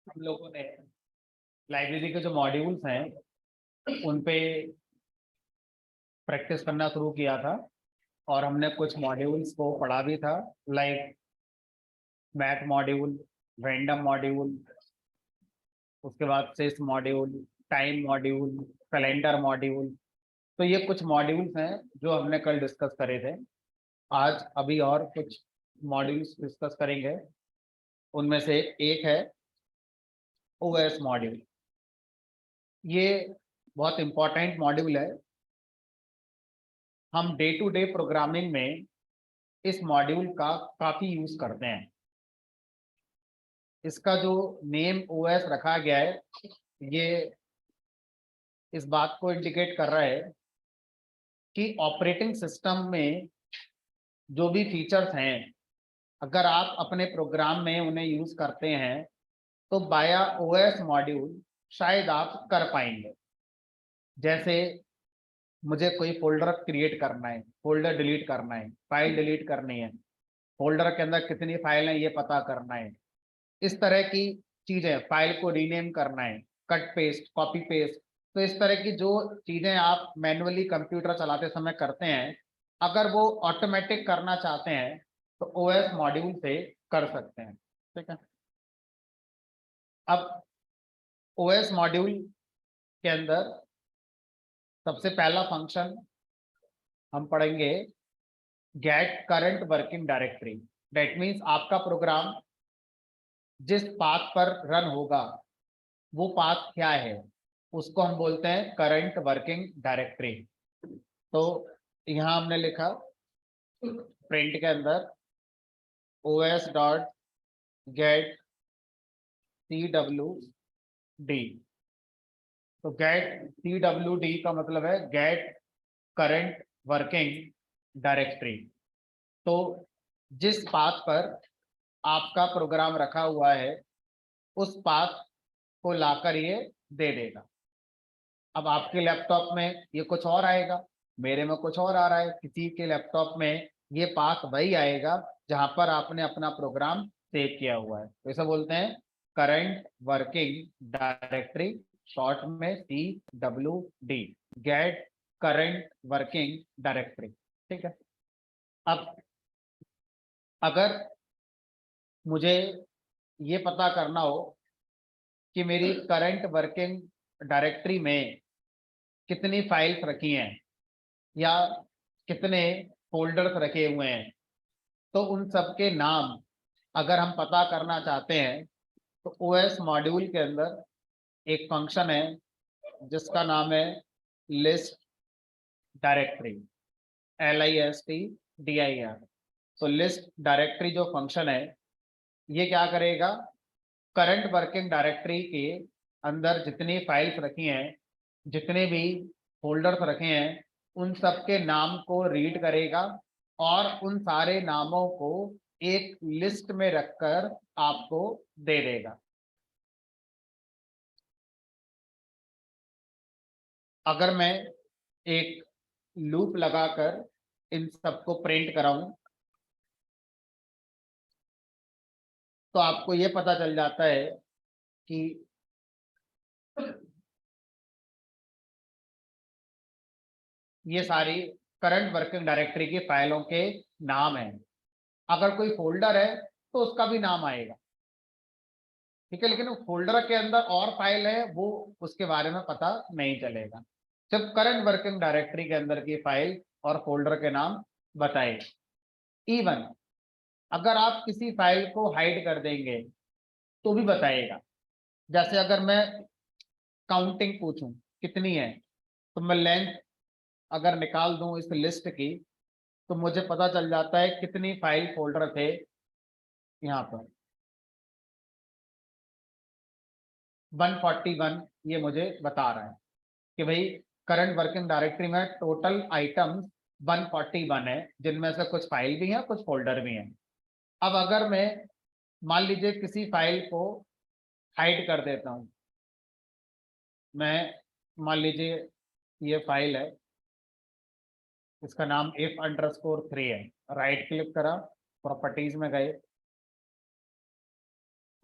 हम लोगों ने लाइब्रेरी के जो मॉड्यूल्स हैं उन पे प्रैक्टिस करना शुरू किया था और हमने कुछ मॉड्यूल्स को पढ़ा भी था, like math module, random module, उसके बाद sys module, time module, calendar module. तो ये कुछ मॉड्यूल्स हैं जो हमने कल डिस्कस करे थे। आज अभी और कुछ मॉड्यूल्स डिस्कस करेंगे। उनमें से एक है ओएस मॉड्यूल। ये बहुत इंपॉर्टेंट मॉड्यूल है। हम डे टू डे प्रोग्रामिंग में इस मॉड्यूल का काफ़ी यूज़ करते हैं। इसका जो नेम ओएस रखा गया है, ये इस बात को इंडिकेट कर रहा है कि ऑपरेटिंग सिस्टम में जो भी फीचर्स हैं, अगर आप अपने प्रोग्राम में उन्हें यूज़ करते हैं तो बाया ओएस मॉड्यूल शायद आप कर पाएंगे। जैसे मुझे कोई फोल्डर क्रिएट करना है, फोल्डर डिलीट करना है, फाइल डिलीट करनी है, फोल्डर के अंदर कितनी फाइल है ये पता करना है, इस तरह की चीज़ें, फाइल को रीनेम करना है, कट पेस्ट, कॉपी पेस्ट। तो इस तरह की जो चीज़ें आप मैनुअली कंप्यूटर चलाते समय करते हैं, अगर वो ऑटोमेटिक करना चाहते हैं तो ओएस मॉड्यूल से कर सकते हैं। ठीक है। अब ओएस मॉड्यूल के अंदर सबसे पहला फंक्शन हम पढ़ेंगे, get current working directory. That means आपका प्रोग्राम जिस पाथ पर रन होगा वो पाथ क्या है, उसको हम बोलते हैं करंट वर्किंग डायरेक्टरी। तो यहाँ हमने लिखा प्रिंट के अंदर os डॉट गेट cwd। तो गेट cwd का मतलब है गेट करंट वर्किंग डायरेक्टरी। तो जिस पाथ पर आपका प्रोग्राम रखा हुआ है उस पाथ को लाकर ये दे देगा। अब आपके लैपटॉप में ये कुछ और आएगा, मेरे में कुछ और आ रहा है, किसी के लैपटॉप में ये पाथ वही आएगा जहां पर आपने अपना प्रोग्राम सेव किया हुआ है। तो इसे बोलते हैं करंट वर्किंग डायरेक्टरी, शॉर्ट में CWD, get current working directory. ठीक है। अब अगर मुझे ये पता करना हो कि मेरी करंट वर्किंग डायरेक्टरी में कितनी फाइल्स रखी हैं या कितने फोल्डर्स रखे हुए हैं, तो उन सब के नाम अगर हम पता करना चाहते हैं तो ओएस मॉड्यूल के अंदर एक फंक्शन है जिसका नाम है लिस्ट डायरेक्टरी, LISTDIR। तो लिस्ट डायरेक्टरी जो फंक्शन है ये क्या करेगा, करंट वर्किंग डायरेक्टरी के अंदर जितनी फाइल्स रखी हैं, जितने भी फोल्डर्स रखे हैं, उन सब के नाम को रीड करेगा और उन सारे नामों को एक लिस्ट में रखकर आपको दे देगा। अगर मैं एक लूप लगाकर इन सबको प्रिंट कराऊं तो आपको ये पता चल जाता है कि ये सारी करंट वर्किंग डायरेक्टरी की फाइलों के नाम हैं। अगर कोई फोल्डर है तो उसका भी नाम आएगा, ठीक है, लेकिन वो फोल्डर के अंदर और फाइल है वो उसके बारे में पता नहीं चलेगा। जब करंट वर्किंग डायरेक्टरी के अंदर की फाइल और फोल्डर के नाम बताएगा। इवन अगर आप किसी फाइल को हाइड कर देंगे तो भी बताएगा। जैसे अगर मैं काउंटिंग पूछूं कितनी है, तो मैं लेंथ अगर निकाल दूं इस लिस्ट की तो मुझे पता चल जाता है कितनी फाइल फोल्डर थे यहाँ पर। 141 ये मुझे बता रहा है कि भाई करंट वर्किंग डायरेक्टरी में टोटल आइटम्स 141 है, जिनमें से कुछ फाइल भी हैं कुछ फोल्डर भी हैं। अब अगर मैं मान लीजिए किसी फाइल को हाइड कर देता हूँ, मैं मान लीजिए ये फाइल है, इसका नाम if_3 है। राइट क्लिक करा, प्रॉपर्टीज में गए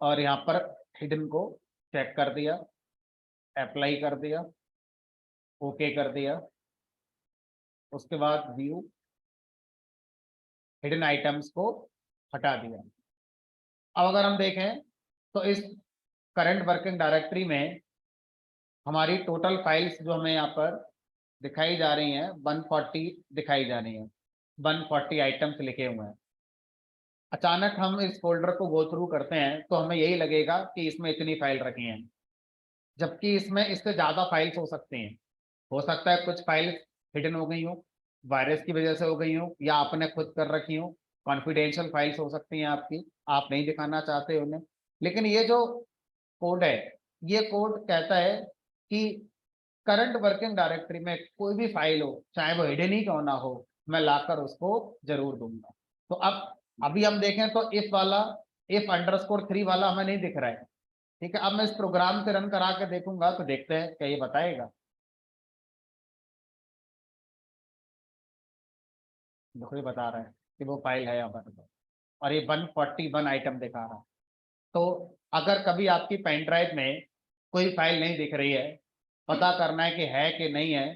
और यहाँ पर हिडन को चेक कर दिया, अप्लाई कर दिया, ओके कर दिया, उसके बाद व्यू हिडन आइटम्स को हटा दिया। अब अगर हम देखें तो इस करंट वर्किंग डायरेक्टरी में हमारी टोटल फाइल्स जो हमें यहाँ पर दिखाई जा रही हैं 140 दिखाई जा रही हैं, 140 आइटम्स लिखे हुए हैं। अचानक हम इस फोल्डर को गो थ्रू करते हैं तो हमें यही लगेगा कि इसमें इतनी फाइल रखी हैं, जबकि इसमें इससे ज़्यादा फाइल्स हो सकती हैं। हो सकता है कुछ फाइल्स हिडन हो गई हो, वायरस की वजह से हो गई हो, या आपने खुद कर रखी हो, कॉन्फिडेंशियल फाइल्स हो सकती हैं आपकी, आप नहीं दिखाना चाहते उन्हें। लेकिन ये जो कोड है, ये कोड कहता है कि करंट वर्किंग डायरेक्टरी में कोई भी फाइल हो, चाहे वो हिडन ही क्यों ना हो, मैं लाकर उसको जरूर दूंगा। तो अब अभी हम देखें तो इफ वाला, इफ अंडरस्कोर 3 वाला हमें नहीं दिख रहा है। ठीक है, अब मैं इस प्रोग्राम से रन करा के देखूंगा तो देखते हैं क्या ये बताएगा। देखो ये बता रहा है कि वो फाइल है यहाँ पर, और ये 141 आइटम दिखा रहा है। तो अगर कभी आपकी पेन ड्राइव में कोई फाइल नहीं दिख रही है, पता करना है कि नहीं है,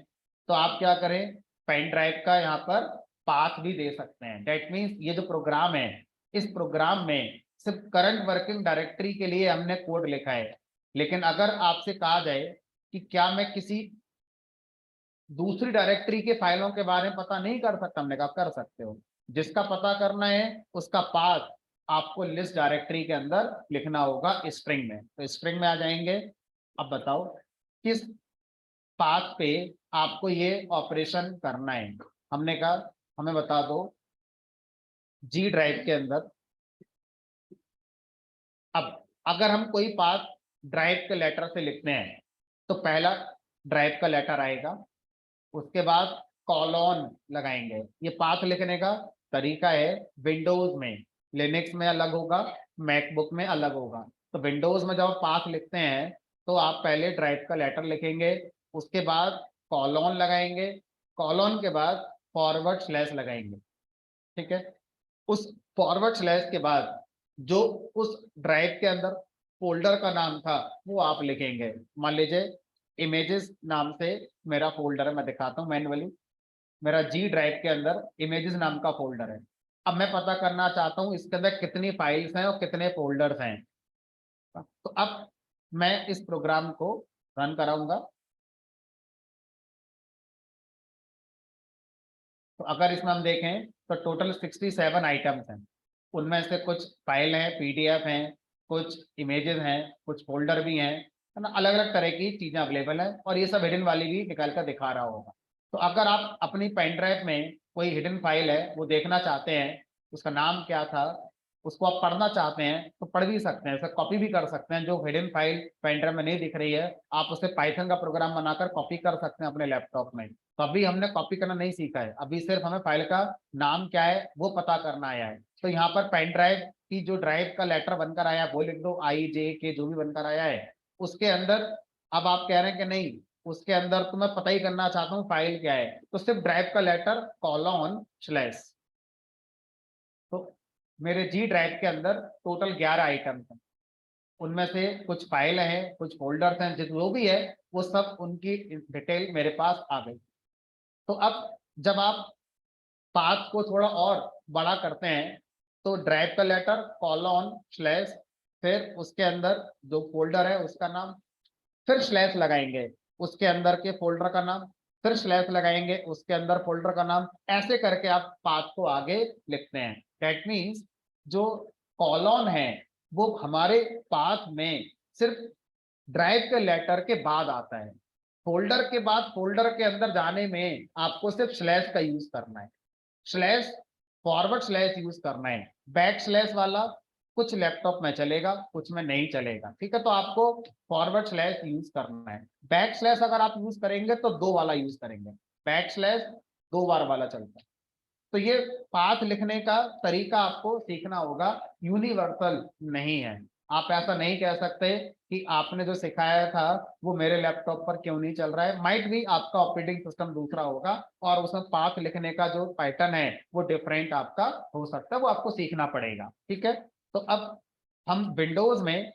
तो आप क्या करें, पेन ड्राइव का यहाँ पर पाथ भी दे सकते हैं। दैट मीन्स ये जो प्रोग्राम है, इस प्रोग्राम में सिर्फ करंट वर्किंग डायरेक्टरी के लिए हमने कोड लिखा है। लेकिन अगर आपसे कहा जाए कि क्या मैं किसी दूसरी डायरेक्टरी के फाइलों के बारे में पता नहीं कर सकता, हमने कहा कर सकते हो। जिसका पता करना है उसका पाथ आपको लिस्ट डायरेक्टरी के अंदर लिखना होगा स्ट्रिंग में। तो स्ट्रिंग में आ जाएंगे। अब बताओ किस पाथ पे आपको ये ऑपरेशन करना है। हमने कहा हमें बता दो जी ड्राइव के अंदर। अब अगर हम कोई पाथ ड्राइव के लेटर से लिखते हैं तो पहला ड्राइव का लेटर आएगा, उसके बाद कॉलोन लगाएंगे। ये पाथ लिखने का तरीका है, विंडोज में, लिनक्स में अलग होगा, मैकबुक में अलग होगा। तो विंडोज में जब आप पाथ लिखते हैं तो आप पहले ड्राइव का लेटर लिखेंगे, उसके बाद कॉलोन लगाएंगे, कॉलोन के बाद फॉरवर्ड स्लैश लगाएंगे। ठीक है, उस फॉरवर्ड स्लैश के बाद जो उस ड्राइव के अंदर फोल्डर का नाम था वो आप लिखेंगे। मान लीजिए इमेजेस नाम से मेरा फोल्डर है, मैं दिखाता हूँ मैन्युअली। मेरा जी ड्राइव के अंदर इमेजेस नाम का फोल्डर है। अब मैं पता करना चाहता हूँ इसके अंदर कितनी फाइल्स हैं और कितने फोल्डर्स हैं। तो अब मैं इस प्रोग्राम को रन कराऊंगा। तो अगर इसमें हम देखें तो टोटल 67 आइटम्स हैं। उनमें से कुछ फाइल हैं, पीडीएफ हैं, कुछ इमेजेस हैं, कुछ फोल्डर भी हैं, है ना, अलग अलग तरह की चीजें अवेलेबल हैं। और ये सब हिडन वाली भी निकाल कर दिखा रहा होगा। तो अगर आप अपनी पेन ड्राइव में कोई हिडन फाइल है वो देखना चाहते हैं, उसका नाम क्या था, उसको आप पढ़ना चाहते हैं तो पढ़ भी सकते हैं, उसे कॉपी भी कर सकते हैं। जो हिडन फाइल पेन ड्राइव में नहीं दिख रही है, आप उसे पाइथन का प्रोग्राम बनाकर कॉपी कर सकते हैं अपने लैपटॉप में। तो अभी हमने कॉपी करना नहीं सीखा है, अभी सिर्फ हमें फाइल का नाम क्या है वो पता करना आया है। तो यहाँ पर पेन ड्राइव की जो ड्राइव का लेटर बनकर आया है वो लिख दो, IJK जो भी बनकर आया है उसके अंदर। अब आप कह रहे हैं कि नहीं, उसके अंदर तो मैं पता ही करना चाहता हूँ फाइल क्या है, तो सिर्फ ड्राइव का लेटर कॉलोन स्लैश। तो मेरे जी ड्राइव के अंदर टोटल 11 आइटम्स हैं। उनमें से कुछ फाइल हैं, कुछ फोल्डर्स हैं, जो भी है वो सब उनकी डिटेल मेरे पास आ गई। तो अब जब आप पाथ को थोड़ा और बड़ा करते हैं तो ड्राइव का लेटर कॉलोन स्लैश, फिर उसके अंदर जो फोल्डर है उसका नाम, फिर स्लैश लगाएंगे, उसके अंदर के फोल्डर का नाम, फिर स्लैश लगाएंगे, उसके अंदर फोल्डर का नाम। ऐसे करके आप पाथ को आगे लिखते हैं। दैट मीन्स जो कॉलोन है वो हमारे पाथ में सिर्फ ड्राइव के लेटर के बाद आता है। फोल्डर के बाद फोल्डर के अंदर जाने में आपको सिर्फ स्लैश का यूज करना है। स्लैश, फॉरवर्ड स्लैश यूज करना है। बैक स्लैश वाला कुछ लैपटॉप में चलेगा, कुछ में नहीं चलेगा। ठीक है, तो आपको फॉरवर्ड स्लैश यूज करना है। बैक स्लैश अगर आप यूज करेंगे तो 2 वाला यूज करेंगे, बैक स्लैश 2 बार वाला चलता है। तो ये पाथ लिखने का तरीका आपको सीखना होगा, यूनिवर्सल नहीं है। आप ऐसा नहीं कह सकते कि आपने जो सिखाया था वो मेरे लैपटॉप पर क्यों नहीं चल रहा है। माइट भी आपका ऑपरेटिंग सिस्टम दूसरा होगा और उसमें पाथ लिखने का जो पैटर्न है वो डिफरेंट आपका हो सकता है, वो आपको सीखना पड़ेगा। ठीक है, तो अब हम विंडोज में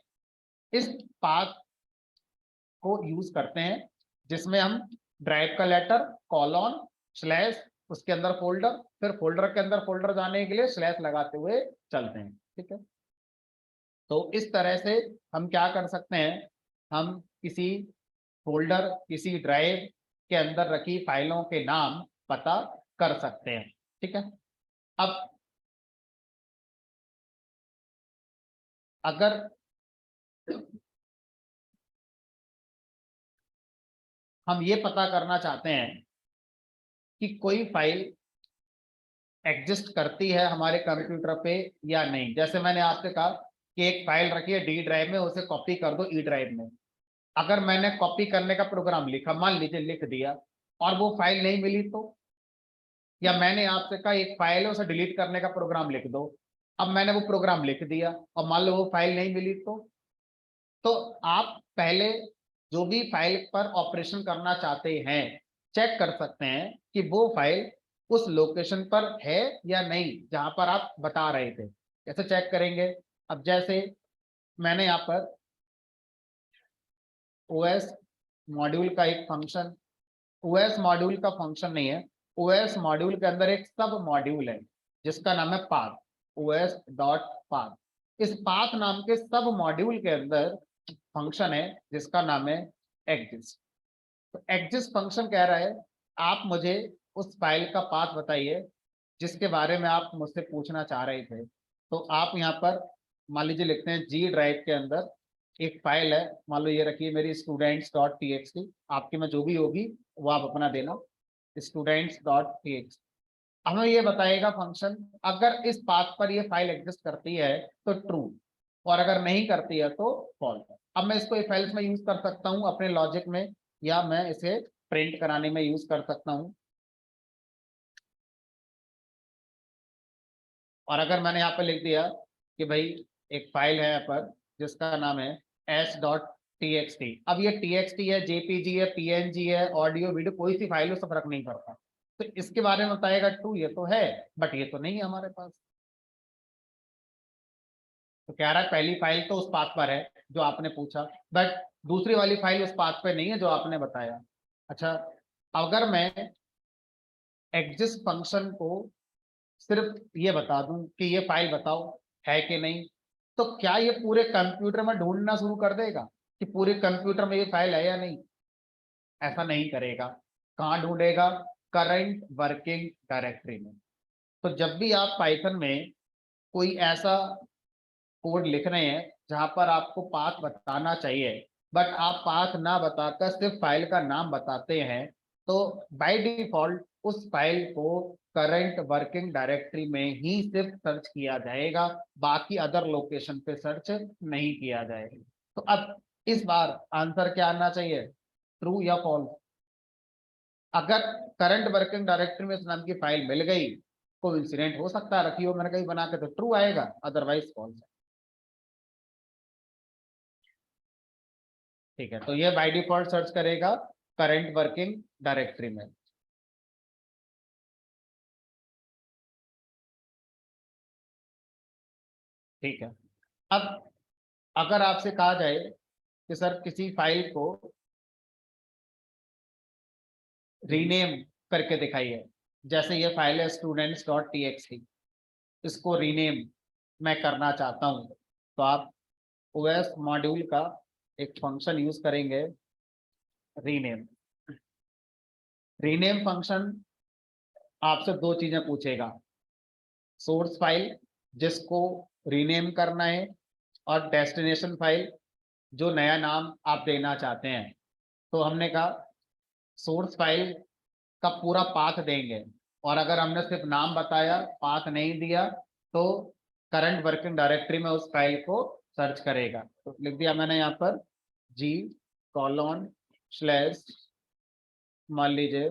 इस पाथ को यूज करते हैं जिसमें हम ड्राइव का लेटर कॉलन स्लैश उसके अंदर फोल्डर, फिर फोल्डर के अंदर फोल्डर जाने के लिए स्लैश लगाते हुए चलते हैं। ठीक है, तो इस तरह से हम क्या कर सकते हैं, हम किसी फोल्डर किसी ड्राइव के अंदर रखी फाइलों के नाम पता कर सकते हैं। ठीक है, अब अगर हम ये पता करना चाहते हैं कि कोई फाइल एग्जिस्ट करती है हमारे कंप्यूटर पे या नहीं, जैसे मैंने आपसे कहा कि एक फाइल रखी है डी ड्राइव में, उसे कॉपी कर दो ई ड्राइव में। अगर मैंने कॉपी करने का प्रोग्राम लिखा, मान लीजिए लिख दिया, और वो फाइल नहीं मिली तो, या मैंने आपसे कहा एक फाइल है उसे डिलीट करने का प्रोग्राम लिख दो, अब मैंने वो प्रोग्राम लिख दिया और मान लो वो फाइल नहीं मिली तो आप पहले जो भी फाइल पर ऑपरेशन करना चाहते हैं चेक कर सकते हैं कि वो फाइल उस लोकेशन पर है या नहीं जहां पर आप बता रहे थे। कैसे चेक करेंगे, अब जैसे मैंने यहाँ पर ओएस मॉड्यूल का एक फंक्शन, ओएस मॉड्यूल का फंक्शन नहीं है, ओएस मॉड्यूल के अंदर एक सब मॉड्यूल है जिसका नाम है पाथ, ओएस डॉट पाथ। इस पाथ नाम के सब मॉड्यूल के अंदर फंक्शन है जिसका नाम है एग्जिस्ट। तो एग्जिस्ट फंक्शन कह रहा है आप मुझे उस फाइल का पाथ बताइए जिसके बारे में आप मुझसे पूछना चाह रहे थे। तो आप यहाँ पर मान लीजिए लिखते हैं जी ड्राइव के अंदर एक फाइल है, मान लो ये रखिए मेरी students dot T x T, आपके में जो भी होगी वो आप अपना देना, स्टूडेंट्स डॉट टी एक्स। हमें ये बताएगा फंक्शन अगर इस पाथ पर ये फाइल एग्जिस्ट करती है तो ट्रू, और अगर नहीं करती है तो फॉल्स। अब मैं इसको इफ एल्स में यूज कर सकता हूँ अपने लॉजिक में, या मैं इसे प्रिंट कराने में यूज कर सकता हूँ। और अगर मैंने यहाँ पे लिख दिया कि भाई एक फाइल है यहाँ पर जिसका नाम है S dot T x T, अब ये टी एक्स टी है, जेपीजी है, पीएनजी है, ऑडियो वीडियो कोई सी फाइल उससे फर्क नहीं पड़ता, तो इसके बारे में बताएगा ट्रू, ये तो है बट ये तो नहीं है हमारे पास। तो कह रहा है पहली फाइल तो उस पाथ पर है जो आपने पूछा, बट दूसरी वाली फाइल उस पाथ पर नहीं है जो आपने बताया। अच्छा, अगर मैं एग्जिस्ट फंक्शन को सिर्फ ये बता दूं कि ये फाइल बताओ है कि नहीं, तो क्या ये पूरे कंप्यूटर में ढूंढना शुरू कर देगा कि पूरे कंप्यूटर में ये फाइल है या नहीं? ऐसा नहीं करेगा। कहाँ ढूंढेगा? करंट वर्किंग डायरेक्टरी में। तो जब भी आप पाइथन में कोई ऐसा कोड लिख रहे हैं जहां पर आपको पाथ बताना चाहिए बट आप पाथ ना बताकर सिर्फ फाइल का नाम बताते हैं, तो बाय डिफॉल्ट उस फाइल को करंट वर्किंग डायरेक्टरी में ही सिर्फ सर्च किया जाएगा, बाकी अदर लोकेशन पे सर्च नहीं किया जाएगा। तो अब इस बार आंसर क्या आना चाहिए, ट्रू या फॉल्स? अगर करंट वर्किंग डायरेक्टरी में इस नाम की फाइल मिल गई, कोई इंसिडेंट हो सकता है रखी हो मैंने कहीं बना के, तो ट्रू आएगा, अदरवाइज फॉल्स। ठीक है, तो ये बाय डिफॉल्ट सर्च करेगा करंट वर्किंग डायरेक्टरी में। ठीक है, अब अगर आपसे कहा जाए कि सर किसी फाइल को रीनेम करके दिखाइए, जैसे ये फाइल है students dot T x T, इसको रीनेम मैं करना चाहता हूं, तो आप ओएस मॉड्यूल का एक फंक्शन यूज करेंगे रीनेम। रीनेम फंक्शन आपसे दो चीजें पूछेगा, सोर्स फाइल जिसको रीनेम करना है और डेस्टिनेशन फाइल जो नया नाम आप देना चाहते हैं। तो हमने कहा सोर्स फाइल का पूरा पाथ देंगे, और अगर हमने सिर्फ नाम बताया पाथ नहीं दिया तो करंट वर्किंग डायरेक्टरी में उस फाइल को सर्च करेगा। तो लिख दिया मैंने यहाँ पर जी कॉलन स्लैश मान लीजिए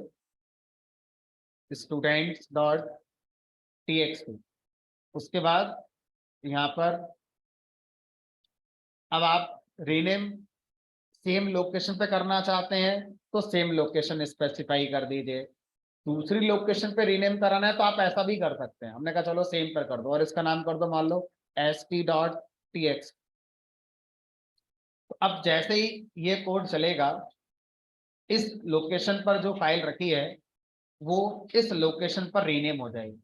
students dot T x T, उसके बाद यहाँ पर अब आप रीनेम सेम लोकेशन पे करना चाहते हैं तो सेम लोकेशन स्पेसिफाई कर दीजिए, दूसरी लोकेशन पे रीनेम कराना है तो आप ऐसा भी कर सकते हैं, हमने कहा चलो सेम पर कर दो और इसका नाम कर दो मान लो S T dot T X. अब जैसे ही ये कोड चलेगा, इस लोकेशन पर जो फाइल रखी है वो इस लोकेशन पर रीनेम हो जाएगी।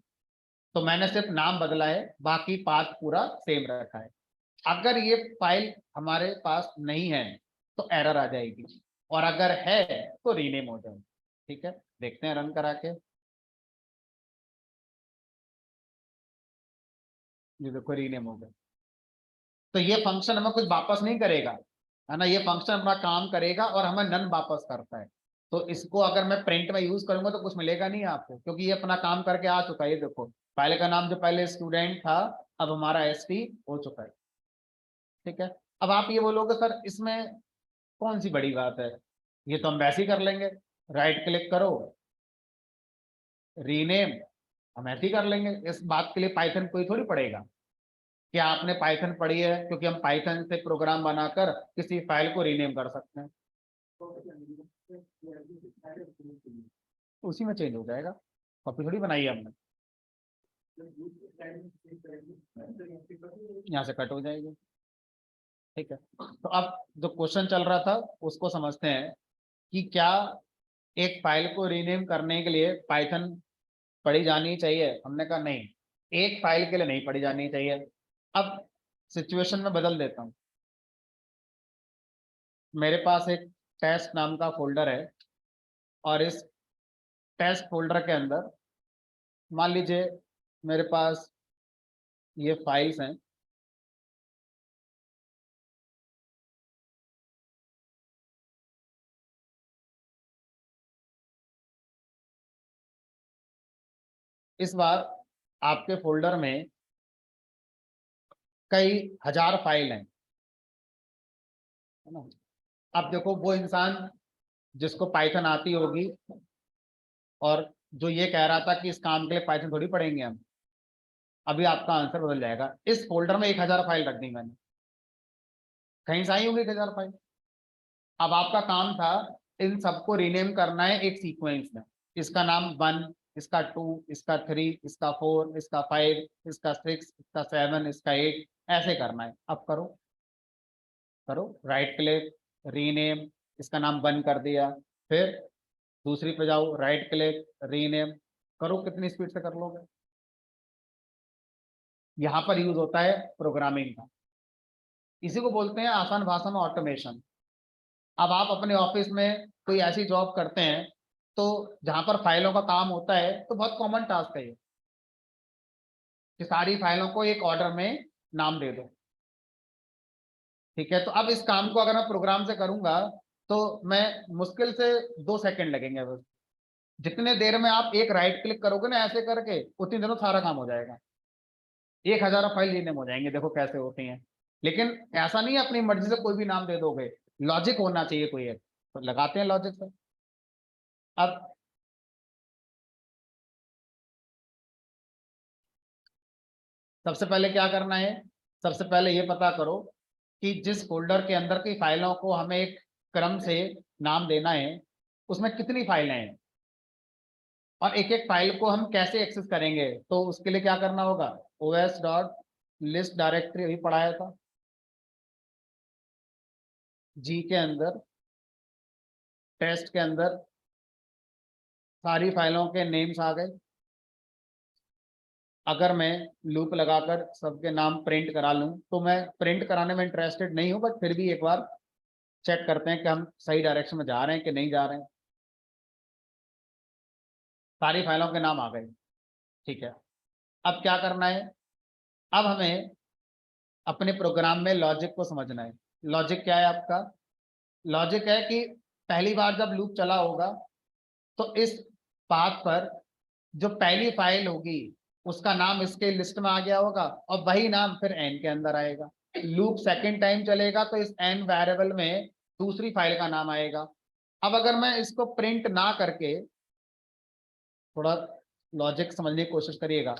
तो मैंने सिर्फ नाम बदला है, बाकी पाथ पूरा सेम रखा है। अगर ये फाइल हमारे पास नहीं है तो एरर आ जाएगी, और अगर है तो रीनेम हो जाएगी। ठीक है, देखते हैं रन करा के। ये देखो रीनेम हो गया। तो ये फंक्शन हमें कुछ वापस नहीं करेगा, है ना, ये फंक्शन अपना काम करेगा और हमें नन वापस करता है। तो इसको अगर मैं प्रिंट में यूज करूंगा तो कुछ मिलेगा नहीं आपको, क्योंकि ये अपना काम करके आ चुका है। ये देखो, पहले का नाम जो पहले स्टूडेंट था, अब हमारा एसटी हो चुका है। ठीक है, अब आप ये बोलोगे सर इसमें कौन सी बड़ी बात है, ये तो हम वैसे ही कर लेंगे। राइट क्लिक करो, रीनेम, हम ऐसे ही कर लेंगे। इस बात के लिए पाइथन कोई थोड़ी पढ़ेगा। क्या आपने पाइथन पढ़ी है? क्योंकि हम पाइथन से प्रोग्राम बनाकर किसी फाइल को रीनेम कर सकते हैं, उसी में चेंज हो जाएगा। कॉपी थोड़ी बनाई है हमने, यहाँ से कट हो जाएगी। ठीक है, तो अब जो क्वेश्चन चल रहा था उसको समझते हैं कि क्या एक फाइल को रीनेम करने के लिए पाइथन पढ़ी जानी चाहिए। हमने कहा नहीं, एक फाइल के लिए नहीं पढ़ी जानी चाहिए। अब सिचुएशन में बदल देता हूँ। मेरे पास एक टेस्ट नाम का फोल्डर है, और इस टेस्ट फोल्डर के अंदर मान लीजिए मेरे पास ये फाइल्स हैं। इस बार आपके फोल्डर में कई हजार फाइल हैं, है ना। अब देखो, वो इंसान जिसको पाइथन आती होगी और जो ये कह रहा था कि इस काम के लिए पाइथन थोड़ी पढ़ेंगे हम, अभी आपका आंसर बदल जाएगा। इस फोल्डर में 1000 फाइल रख दी मैंने, कहीं से आई होंगी 1000 फाइल। अब आपका काम था इन सबको रीनेम करना है एक सीक्वेंस में। इसका नाम 1, इसका 2, इसका 3, इसका 4, इसका 5, इसका 6, इसका 7, इसका 8, ऐसे करना है। अब करो, करो राइट क्लिक, रीनेम, इसका नाम 1 कर दिया। फिर दूसरी पे जाओ, राइट क्लिक, रीनेम, करो, कितनी स्पीड से कर लोगे। यहाँ पर यूज होता है प्रोग्रामिंग का, इसी को बोलते हैं आसान भाषा में ऑटोमेशन। अब आप अपने ऑफिस में कोई ऐसी जॉब करते हैं तो जहां पर फाइलों का काम होता है, तो बहुत कॉमन टास्क है ये कि सारी फाइलों को एक ऑर्डर में नाम दे दो। ठीक है, तो अब इस काम को अगर मैं प्रोग्राम से करूंगा तो मैं मुश्किल से 2 सेकंड लगेंगे बस। जितने देर में आप एक राइट क्लिक करोगे ना ऐसे करके, उतनी देर में सारा काम हो जाएगा। 1000 फाइल रीनेम हो जाएंगे, देखो कैसे होती हैं। लेकिन ऐसा नहीं है अपनी मर्जी से कोई भी नाम दे दोगे, लॉजिक होना चाहिए कोई एक, तो लगाते हैं लॉजिक से। अब सबसे पहले क्या करना है, सबसे पहले ये पता करो कि जिस फोल्डर के अंदर की फाइलों को हमें एक क्रम से नाम देना है, उसमें कितनी फाइलें हैं, और एक एक फाइल को हम कैसे एक्सेस करेंगे। तो उसके लिए क्या करना होगा, os डॉट लिस्ट डायरेक्टरी अभी पढ़ाया था, जी के अंदर, टेस्ट के अंदर सारी फाइलों के नेम्स आ गए। अगर मैं लूप लगाकर सबके नाम प्रिंट करा लूं, तो मैं प्रिंट कराने में इंटरेस्टेड नहीं हूं, बट फिर भी एक बार चेक करते हैं कि हम सही डायरेक्शन में जा रहे हैं कि नहीं जा रहे हैं। सारी फाइलों के नाम आ गए। ठीक है, अब क्या करना है, अब हमें अपने प्रोग्राम में लॉजिक को समझना है। लॉजिक क्या है आपका, लॉजिक है कि पहली बार जब लूप चला होगा तो इस पाथ पर जो पहली फाइल होगी उसका नाम इसके लिस्ट में आ गया होगा, और वही नाम फिर एन के अंदर आएगा। लूप सेकंड टाइम चलेगा तो इस एन वेरिएबल में दूसरी फाइल का नाम आएगा। अब अगर मैं इसको प्रिंट ना करके, थोड़ा लॉजिक समझने की कोशिश करिएगा,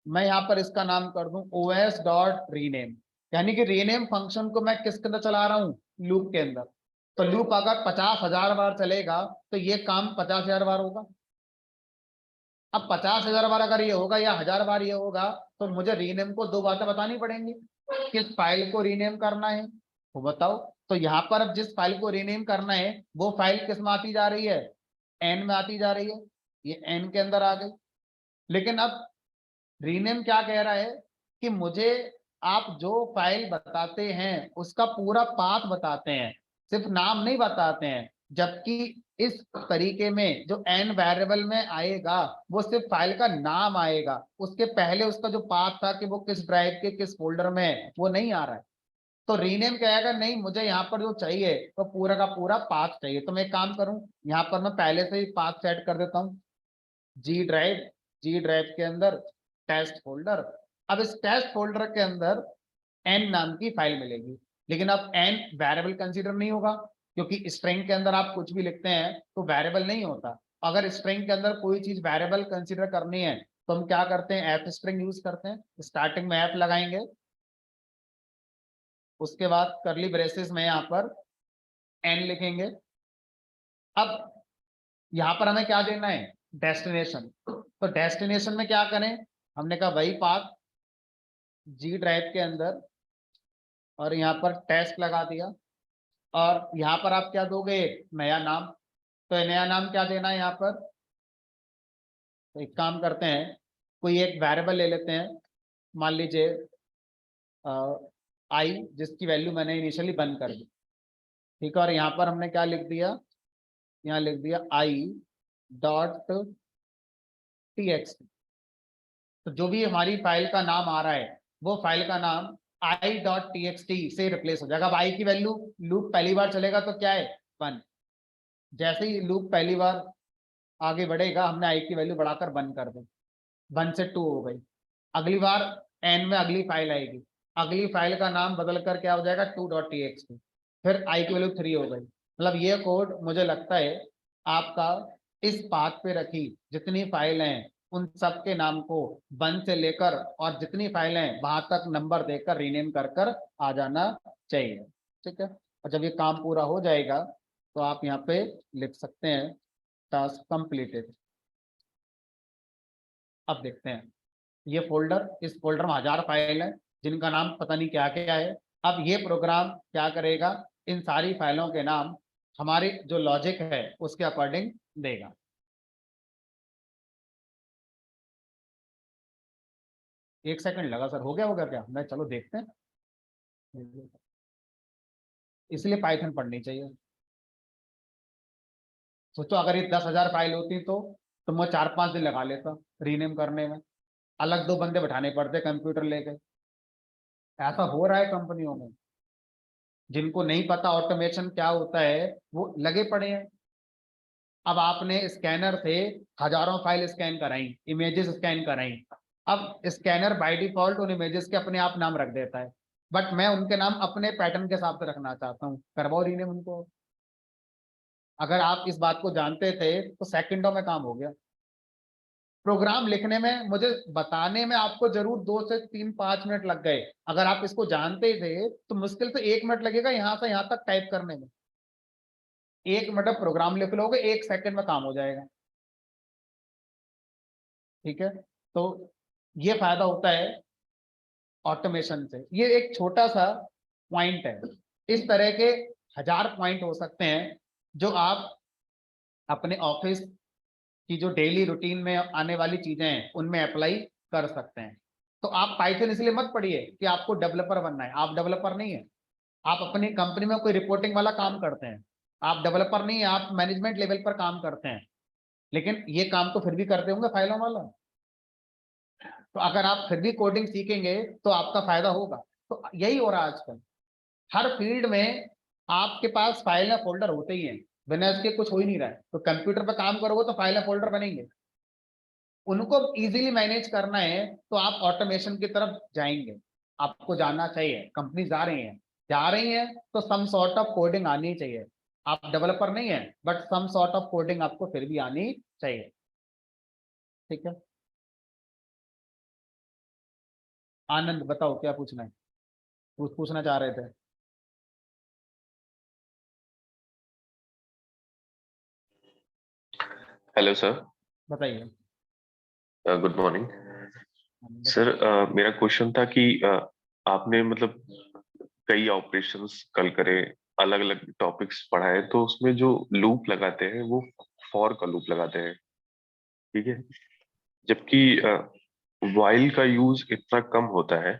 मैं यहाँ पर इसका नाम कर दूं os डॉट रीनेम, यानी कि रीनेम फंक्शन को मैं किसके अंदर चला रहा हूँ, लूप के अंदर। तो लूप अगर 50,000 बार चलेगा तो ये काम 50,000 बार होगा। अब 50,000 बार अगर ये होगा या 1000 बार ये होगा, तो मुझे रीनेम को 2 बातें बतानी पड़ेंगी। किस फाइल को रीनेम करना है वो बताओ। तो यहाँ पर अब जिस फाइल को रीनेम करना है वो फाइल किस में आती जा रही है, एन में आती जा रही है, ये एन के अंदर आ गई। लेकिन अब रीनेम क्या कह रहा है कि मुझे आप जो फाइल बताते हैं उसका पूरा पाथ बताते हैं, सिर्फ नाम नहीं बताते हैं। जबकि इस तरीके में जो एन वेरिएबल में आएगा वो सिर्फ फाइल का नाम आएगा, उसके पहले उसका जो पाथ था कि वो किस ड्राइव के किस फोल्डर में है वो नहीं आ रहा है। तो रीनेम कहेगा नहीं, मुझे यहाँ पर जो चाहिए तो पूरा का पूरा पाथ चाहिए। तो मैं एक काम करूं, यहाँ पर मैं पहले से ही पाथ सेट कर देता हूँ, जी ड्राइव के अंदर टेस्ट फोल्डर। अब इस टेस्ट फोल्डर के अंदर एन नाम की फाइल मिलेगी। लेकिन अब एन वेरिएबल कंसीडर नहीं होगा, क्योंकि स्ट्रिंग के अंदर आप कुछ भी लिखते हैं तो वेरिएबल नहीं होता। अगर स्ट्रिंग के अंदर कोई चीज वेरिएबल कंसीडर करनी है तो हम क्या करते हैं, एफ स्ट्रिंग यूज करते हैं। स्टार्टिंग में एफ लगाएंगे, उसके बाद करली ब्रेसेस में यहाँ पर एन लिखेंगे। अब यहाँ पर हमें क्या देना है, डेस्टिनेशन। तो डेस्टिनेशन में क्या करें, हमने कहा वही पाथ जी ड्राइव के अंदर, और यहाँ पर टेस्ट लगा दिया। और यहाँ पर आप क्या दोगे, नया नाम। तो नया नाम क्या देना है यहाँ पर, तो एक काम करते हैं, कोई एक वेरिएबल ले लेते हैं, मान लीजिए आई, जिसकी वैल्यू मैंने इनिशियली बंद कर दी। ठीक है, और यहाँ पर हमने क्या लिख दिया, यहाँ लिख दिया आई डॉट टीएक्सटी। तो जो भी हमारी फाइल का नाम आ रहा है वो फाइल का नाम आई डॉट टीएक्सटी से रिप्लेस हो जाएगा। अब आई की वैल्यू, लूप पहली बार चलेगा तो क्या है, 1। जैसे ही लूप पहली बार आगे बढ़ेगा हमने आई की वैल्यू बढ़ाकर 1 कर दी, 1 से 2 हो गई। अगली बार एन में अगली फाइल आएगी, अगली फाइल का नाम बदल कर क्या हो जाएगा, 2.txt। फिर आई की वैल्यू 3 हो गई। मतलब ये कोड मुझे लगता है आपका इस पाथ पे रखी जितनी फाइल हैं उन सब के नाम को 1 से लेकर और जितनी फाइल हैं वहां तक नंबर देकर रीनेम कर कर आ जाना चाहिए। ठीक है, और जब ये काम पूरा हो जाएगा तो आप यहाँ पे लिख सकते हैं टास्क कंप्लीटेड। अब देखते हैं ये फोल्डर, इस फोल्डर में 1000 फाइल है जिनका नाम पता नहीं क्या क्या है। अब ये प्रोग्राम क्या करेगा, इन सारी फाइलों के नाम हमारे जो लॉजिक है उसके अकॉर्डिंग देगा। एक सेकंड लगा सर, हो गया होगा क्या, मैं चलो देखते हैं। इसलिए पाइथन पढ़नी चाहिए। सोचो अगर ये 10,000 फाइल होती तो मैं 4-5 दिन लगा लेता रीनेम करने में, अलग 2 बंदे बैठाने पड़ते कंप्यूटर लेके। ऐसा हो रहा है कंपनियों में, जिनको नहीं पता ऑटोमेशन क्या होता है वो लगे पड़े हैं। अब आपने स्कैनर से हजारों फाइल स्कैन कराई, इमेजेस स्कैन कराई। अब स्कैनर बाय डिफॉल्ट उन इमेजेस के अपने आप नाम रख देता है, बट मैं उनके नाम अपने पैटर्न के हिसाब से रखना चाहता हूँ, करवाओ रीनेम उनको। अगर आप इस बात को जानते थे तो सेकंडों में काम हो गया। प्रोग्राम लिखने में मुझे बताने में आपको जरूर 2 से 3-5 मिनट लग गए, अगर आप इसको जानते थे तो मुश्किल से 1 मिनट लगेगा यहाँ से यहाँ तक टाइप करने में। 1 मिनट प्रोग्राम लिख लोगे, 1 सेकंड में काम हो जाएगा। ठीक है, तो ये फायदा होता है ऑटोमेशन से। ये एक छोटा सा पॉइंट है, इस तरह के 1000 पॉइंट हो सकते हैं जो आप अपने ऑफिस की जो डेली रूटीन में आने वाली चीजें हैं उनमें अप्लाई कर सकते हैं। तो आप पाइथन इसलिए मत पढ़िए कि आपको डेवलपर बनना है, आप डेवलपर नहीं है। आप अपनी कंपनी में कोई रिपोर्टिंग वाला काम करते हैं, आप डेवलपर नहीं है, आप मैनेजमेंट लेवल पर काम करते हैं। लेकिन ये काम तो फिर भी करते होंगे फाइलों वाला। तो अगर आप फिर भी कोडिंग सीखेंगे तो आपका फायदा होगा। तो यही हो रहा है आजकल, हर फील्ड में आपके पास फाइल या फोल्डर होते ही हैं, बिना इसके कुछ हो ही नहीं रहा है। तो कंप्यूटर पर काम करोगे तो फाइल या फोल्डर बनेंगे, उनको इजीली मैनेज करना है तो आप ऑटोमेशन की तरफ जाएंगे। आपको जाना चाहिए, कंपनी जा रही हैं तो सम सॉर्ट ऑफ कोडिंग आनी चाहिए। आप डेवलपर नहीं है but some sort of coding आपको फिर भी आनी चाहिए। ठीक है, आनंद बताओ क्या पूछना है, कुछ पूछना चाह रहे थे। Hello sir. बताइए। Good morning sir. बताइए। मेरा क्वेश्चन था कि आपने मतलब कई ऑपरेशंस कल करे अलग अलग टॉपिक्स पढ़ाए तो उसमें जो लूप लगाते हैं वो फॉर का लूप लगाते हैं, ठीक है। जबकि व्हाइल का यूज इतना कम होता है।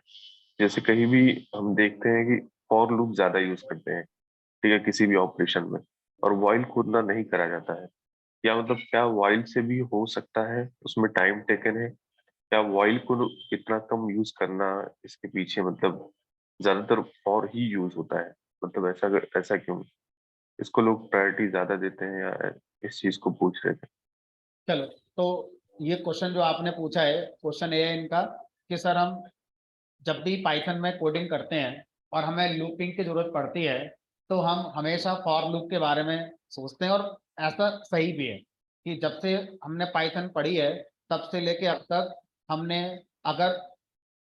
जैसे कहीं भी हम देखते हैं कि फॉर लूप ज्यादा यूज करते हैं, ठीक है, किसी भी ऑपरेशन में, और व्हाइल को उतना नहीं करा जाता है। या मतलब क्या व्हाइल से भी हो सकता है, उसमें टाइम टेकन है? क्या व्हाइल को इतना कम यूज करना, इसके पीछे मतलब ज्यादातर फॉर ही यूज होता है? मतलब ऐसा ऐसा क्यों? इसको लोग प्रायोरिटी ज्यादा देते हैं या इस चीज को पूछ रहे थे? चलो, तो ये क्वेश्चन जो आपने पूछा है, क्वेश्चन ये है इनका कि सर हम जब भी पाइथन में कोडिंग करते हैं और हमें लूपिंग की जरूरत पड़ती है, तो हम हमेशा फॉर लूप के बारे में सोचते हैं, और ऐसा सही भी है कि जब से हमने पाइथन पढ़ी है तब से लेके अब तक हमने अगर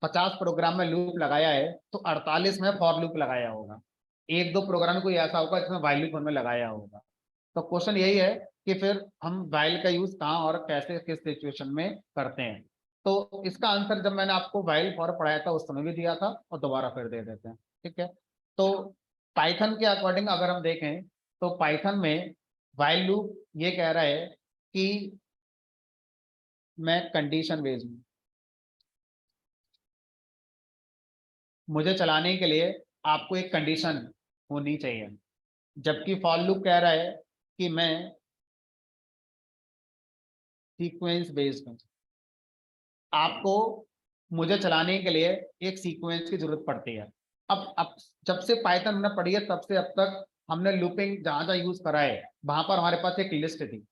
50 प्रोग्राम में लूप लगाया है तो 48 में फॉर लूप लगाया होगा। एक दो प्रोग्राम कोई ऐसा होगा जिसमें व्हाइल लूप हमने लगाया होगा। तो क्वेश्चन यही है कि फिर हम व्हाइल का यूज कहाँ और कैसे किस सिचुएशन में करते हैं। तो इसका आंसर जब मैंने आपको व्हाइल फॉर पढ़ाया था उस समय भी दिया था, और दोबारा फिर दे देते हैं, ठीक है। तो पाइथन के अकॉर्डिंग अगर हम देखें तो पाइथन में व्हाइल लूप ये कह रहा है कि मैं कंडीशन बेस्ड हूँ, मुझे चलाने के लिए आपको एक कंडीशन होनी चाहिए। जबकि फॉर लूप कह रहा है कि मैं सीक्वेंस बेस्ड हूँ, आपको मुझे चलाने के लिए एक सीक्वेंस की जरूरत पड़ती है। अब जब से पाइथन हमने पढ़ी है तब से अब तक हमने लूपिंग जहां जहां यूज करा है वहां पर हमारे पास एक लिस्ट थी।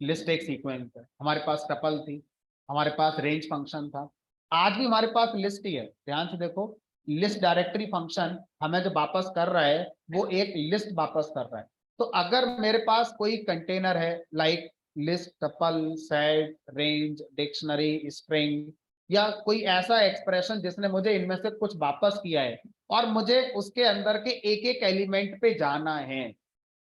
लिस्ट एक सीक्वेंस है, हमारे पास टपल थी, हमारे पास रेंज फंक्शन था। आज भी हमारे पास लिस्ट ही है, ध्यान से देखो। लिस्ट डायरेक्टरी फंक्शन हमें जो वापस कर रहा है वो एक लिस्ट वापस कर रहा है। तो अगर मेरे पास कोई कंटेनर है like list, tuple, set, range, dictionary, string, या कोई ऐसा एक्सप्रेशन जिसने मुझे इनमें से कुछ वापस किया है और मुझे उसके अंदर के एक एक एलिमेंट पे जाना है,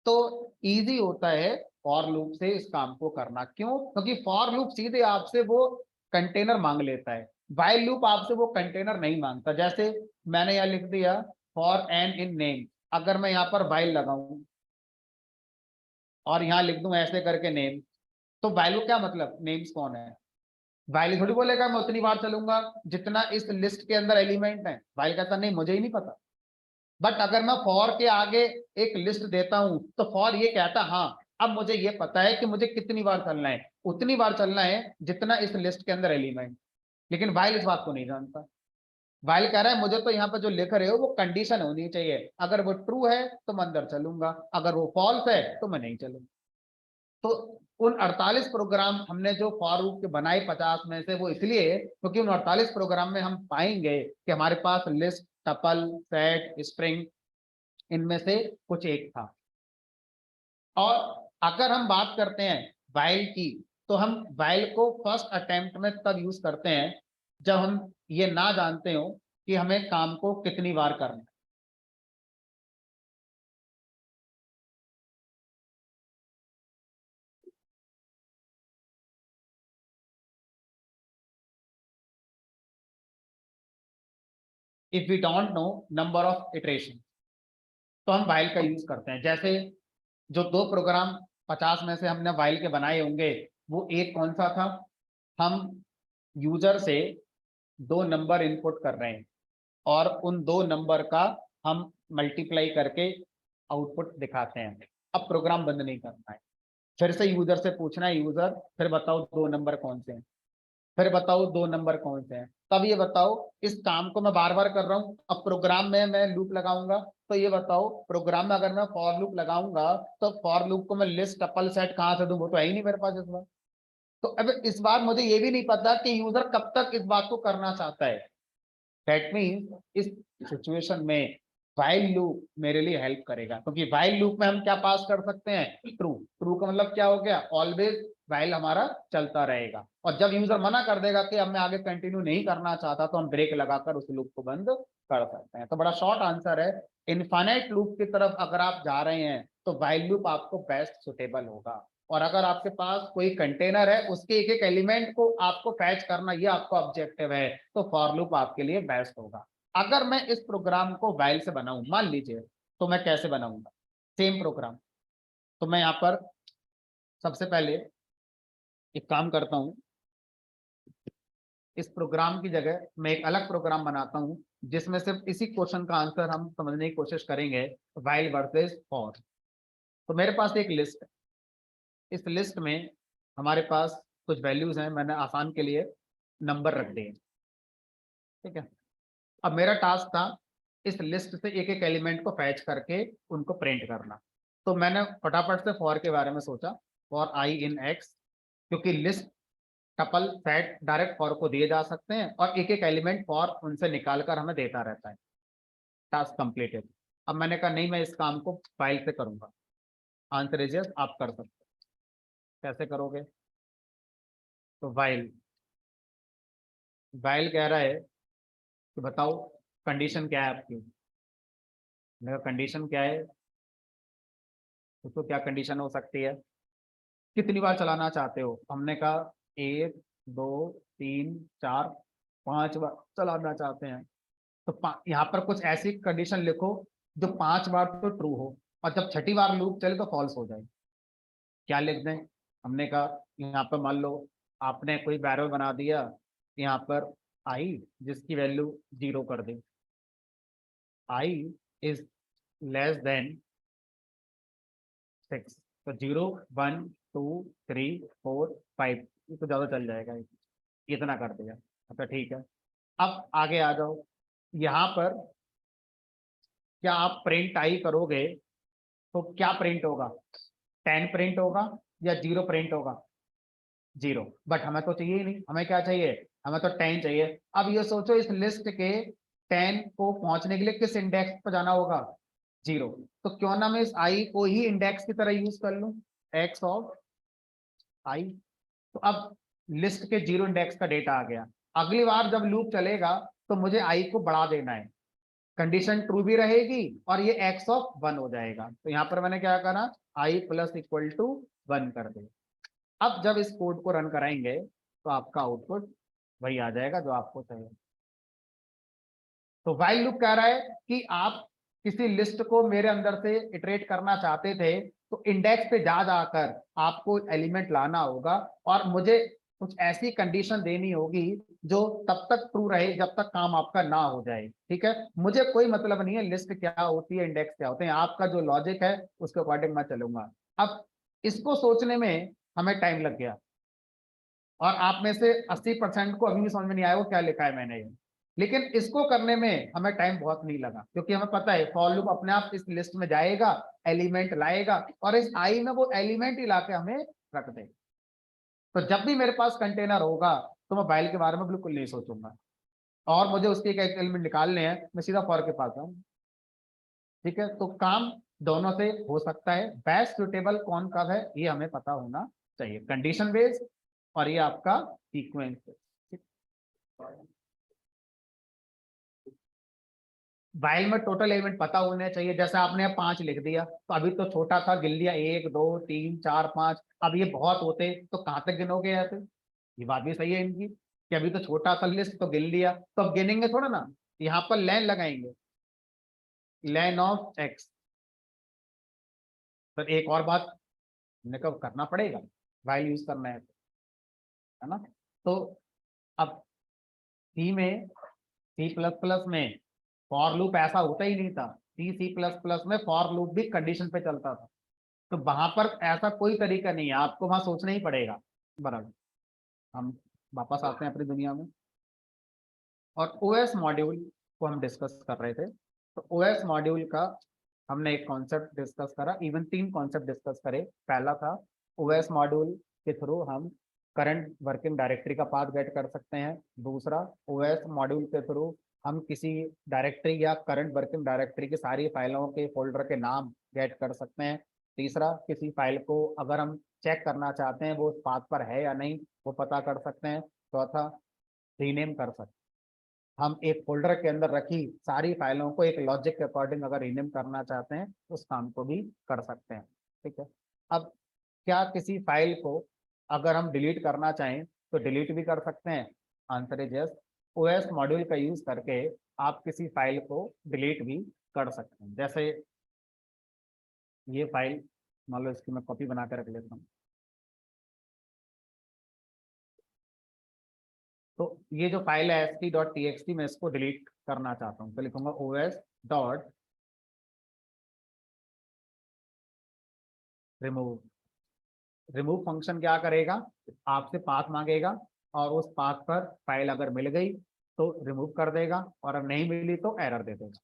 तो इजी होता है फॉर लूप से इस काम को करना। क्यों? क्योंकि फॉर लूप सीधे आपसे वो कंटेनर मांग लेता है, व्हाइल लूप आपसे वो कंटेनर नहीं मांगता। जैसे मैंने यहाँ लिख दिया फॉर एन इन नेम, अगर मैं यहाँ पर व्हाइल लगाऊं और यहाँ लिख दूं ऐसे करके नेम, तो व्हाइल को क्या मतलब नेम्स कौन है? व्हाइल थोड़ी बोलेगा मैं उतनी बार चलूंगा जितना इस लिस्ट के अंदर एलिमेंट है। व्हाइल कहता नहीं, मुझे ही नहीं पता। बट अगर मैं फॉर के आगे एक लिस्ट देता हूं तो फॉर ये कहता हाँ अब मुझे ये पता है कि मुझे कितनी बार चलना है, उतनी बार चलना है जितना इस लिस्ट के अंदर एलिमेंट। लेकिन वाइल इस बात को नहीं जानता। वाइल कह रहा है मुझे तो यहाँ पर जो लिख रहे हो वो कंडीशन होनी चाहिए, अगर वो ट्रू है तो मैं अंदर चलूंगा, अगर वो फॉल्स है तो मैं नहीं चलूंगा। तो उन 48 प्रोग्राम हमने जो फॉर लूप के बनाए 50 में से, वो इसलिए क्योंकि उन 48 प्रोग्राम में हम पाएंगे कि हमारे पास लिस्ट, टपल, सेट, स्ट्रिंग, इनमें से कुछ एक था। और अगर हम बात करते हैं वाइल की, तो हम वाइल को फर्स्ट अटेम्प्ट में तब यूज करते हैं जब हम ये ना जानते हो कि हमें काम को कितनी बार करना है। If we don't know number of iteration तो हम वाइल का यूज करते हैं। जैसे जो दो प्रोग्राम 50 में से हमने वाइल के बनाए होंगे, वो एक कौन सा था? हम यूजर से दो नंबर इनपुट कर रहे हैं और उन दो नंबर का हम मल्टीप्लाई करके आउटपुट दिखाते हैं। अब प्रोग्राम बंद नहीं करना है, फिर से यूजर से पूछना है, यूजर फिर बताओ दो नंबर कौन से हैं, फिर बताओ दो नंबर कौन से हैं। तब ये बताओ इस काम को मैं बार बार कर रहा हूं, अब प्रोग्राम में मैं लूप लगाऊंगा, तो ये बताओ प्रोग्राम में अगर मैं फॉर लूप लगाऊंगा तो फॉर लूप को मैं लिस्ट, टपल, सेट कहां से दूं? वो तो है ही नहीं मेरे पास इस बार। तो अब इस बार मुझे ये भी नहीं पता कि यूजर कब तक इस बात को करना चाहता है। दैट मीन्स इस सिचुएशन में वाइल लूप मेरे लिए हेल्प करेगा, क्योंकि वाइल लूप में हम क्या पास कर सकते हैं? ट्रू। ट्रू का मतलब क्या हो गया? ऑलवेज वाइल हमारा चलता रहेगा। और जब यूजर मना कर देगा कि अब मैं आगे कंटिन्यू नहीं करना चाहता, तो हम ब्रेक लगाकर उस लूप को बंद कर सकते हैं। तो बड़ा शॉर्ट आंसर है, इनफाइनाइट लूप की तरफ अगर आप जा रहे हैं तो वाइल लूप आपको बेस्ट सुटेबल होगा। और अगर आपके पास कोई कंटेनर है, उसके एक एक एलिमेंट को आपको फैच करना, ये आपका ऑब्जेक्टिव है, तो फॉर लूप आपके लिए बेस्ट होगा। अगर मैं इस प्रोग्राम को वाइल से बनाऊं, मान लीजिए तो मैं कैसे बनाऊंगा सेम प्रोग्राम। तो मैं यहाँ पर सबसे पहले एक काम करता हूँ, इस प्रोग्राम की जगह मैं एक अलग प्रोग्राम बनाता हूँ जिसमें सिर्फ इसी क्वेश्चन का आंसर हम समझने की कोशिश करेंगे, व्हाइल वर्सेस फॉर। तो मेरे पास एक लिस्ट है, इस लिस्ट में हमारे पास कुछ वैल्यूज हैं, मैंने आसान के लिए नंबर रख दिए, ठीक है। अब मेरा टास्क था इस लिस्ट से एक एक एलिमेंट को फैच करके उनको प्रिंट करना। तो मैंने फटाफट से फॉर के बारे में सोचा, फॉर आई इन एक्स, क्योंकि list tuple set direct for को दिए जा सकते हैं और एक एक एलिमेंट फॉर उनसे निकाल कर हमें देता रहता है। Task completed. अब मैंने कहा नहीं, मैं इस काम को फाइल से करूंगा। आंसर इज यस, आप कर सकते हैं। कैसे करोगे? तो वाइल वाइल कह रहा है कि बताओ कंडीशन क्या है आपकी। मेरा कंडीशन क्या है, उसको क्या कंडीशन हो सकती है, कितनी बार चलाना चाहते हो। हमने कहा 1 2 3 4 5 बार चलाना चाहते हैं। तो यहाँ पर कुछ ऐसी कंडीशन लिखो जो 5 बार तो ट्रू हो और जब छठी बार लूप चले तो फॉल्स हो जाए। क्या लिख दें? हमने कहा यहाँ पर मान लो आपने कोई बैरल बना दिया यहाँ पर आई, जिसकी वैल्यू 0 कर दी। आई इज लेस देन 6, तो 0 1 2 3 4 5, ये तो ज्यादा चल जाएगा, इतना कर दिया। अच्छा ठीक है, अब आगे आ जाओ। यहाँ पर क्या आप प्रिंट आई करोगे तो क्या प्रिंट होगा? 10 प्रिंट होगा या 0 प्रिंट होगा? 0। बट हमें तो चाहिए ही नहीं, हमें क्या चाहिए? हमें तो 10 चाहिए। अब ये सोचो इस लिस्ट के 10 को पहुंचने के लिए किस इंडेक्स पर जाना होगा? 0। तो क्यों ना मैं इस आई को ही इंडेक्स की तरह यूज कर लूं, एक्स ऑफ आई। तो अब लिस्ट के 0 इंडेक्स का डेटा आ गया। अगली बार जब लूप चलेगा तो मुझे आई को बढ़ा देना है, कंडीशन ट्रू भी रहेगी और ये एक्स ऑफ 1 हो जाएगा। तो यहाँ पर मैंने क्या करा, आई प्लस इक्वल टू 1 कर दे। अब जब इस कोड को रन कराएंगे तो आपका आउटपुट वही आ जाएगा जो आपको चाहिए। तो व्हाइल लूप कह रहा है कि आप किसी लिस्ट को मेरे अंदर से इटरेट करना चाहते थे तो इंडेक्स पे जा जाकर आपको एलिमेंट लाना होगा और मुझे कुछ ऐसी कंडीशन देनी होगी जो तब तक ट्रू रहे जब तक काम आपका ना हो जाए। ठीक है, मुझे कोई मतलब नहीं है लिस्ट क्या होती है, इंडेक्स क्या होते हैं, आपका जो लॉजिक है उसके अकॉर्डिंग मैं चलूंगा। अब इसको सोचने में हमें टाइम लग गया और आप में से 80% को अभी भी समझ में नहीं आया वो क्या लिखा है मैंने ये। लेकिन इसको करने में हमें टाइम बहुत नहीं लगा क्योंकि हमें पता है फॉर लूप अपने आप इस लिस्ट में जाएगा, एलिमेंट लाएगा और इस आई में वो एलिमेंट ही लाके हमें रख देगा। तो जब भी मेरे पास कंटेनर होगा तो मैं फाइल के बारे में बिल्कुल नहीं सोचूंगा और मुझे उसके एक एलिमेंट निकालने हैं, मैं सीधा फॉर के पास आऊँ। ठीक है, तो काम दोनों से हो सकता है। बेस्ट सुटेबल कौन कब है ये हमें पता होना चाहिए, कंडीशन बेस्ड और ये आपका सीक्वेंस। वाइल में टोटल एलिमेंट पता होने चाहिए। जैसे आपने 5 लिख दिया तो अभी तो छोटा था, गिन लिया 1 2 3 4 5। अब ये बहुत होते तो कहाँ तक गिनोगे ऐसे? ये बात भी सही है इनकी कि अभी तो छोटा सा लिस्ट तो गिन लिया, तो अब गिनेंगे थोड़ा ना। यहाँ पर लेन लगाएंगे, लेन ऑफ एक्स। तो एक और बात हमने कब करना पड़ेगा, वाइल यूज करना है ना। तो अब सी में, सी प्लस प्लस में फॉर लूप ऐसा होता ही नहीं था। सी सी प्लस प्लस में फॉर लूप भी कंडीशन पे चलता था। तो वहां पर ऐसा कोई तरीका नहीं है, आपको वहां सोचना ही पड़ेगा। बराबर, हम वापस आते हैं अपनी दुनिया में और ओएस मॉड्यूल को हम डिस्कस कर रहे थे। तो ओएस मॉड्यूल का हमने एक कॉन्सेप्ट डिस्कस करा, इवन 3 कॉन्सेप्ट डिस्कस करे। पहला था ओएस मॉड्यूल के थ्रू हम करंट वर्किंग डायरेक्टरी का पाथ गेट कर सकते हैं। दूसरा, ओएस मॉड्यूल के थ्रू हम किसी डायरेक्टरी या करंट वर्किंग डायरेक्टरी की सारी फाइलों के फोल्डर के नाम गेट कर सकते हैं। तीसरा, किसी फाइल को अगर हम चेक करना चाहते हैं वो उस पाथ पर है या नहीं वो पता कर सकते हैं। चौथा, रीनेम कर सकते हैं, हम एक फोल्डर के अंदर रखी सारी फाइलों को एक लॉजिक के अकॉर्डिंग अगर रीनेम करना चाहते हैं उस काम को भी कर सकते हैं। ठीक है, अब क्या किसी फाइल को अगर हम डिलीट करना चाहें तो डिलीट भी कर सकते हैं? Answer is yes. OS module का यूज करके आप किसी फाइल को डिलीट भी कर सकते हैं। जैसे ये फाइल मान लो इसकी मैं कॉपी बना कर रख लेता हूँ। तो ये जो फाइल है st.txt मैं इसको डिलीट करना चाहता हूँ, तो लिखूंगा os dot remove. Remove function क्या करेगा, आपसे पाथ मांगेगा और उस पाथ पर फाइल अगर मिल गई तो रिमूव कर देगा और अगर नहीं मिली तो एरर दे देगा।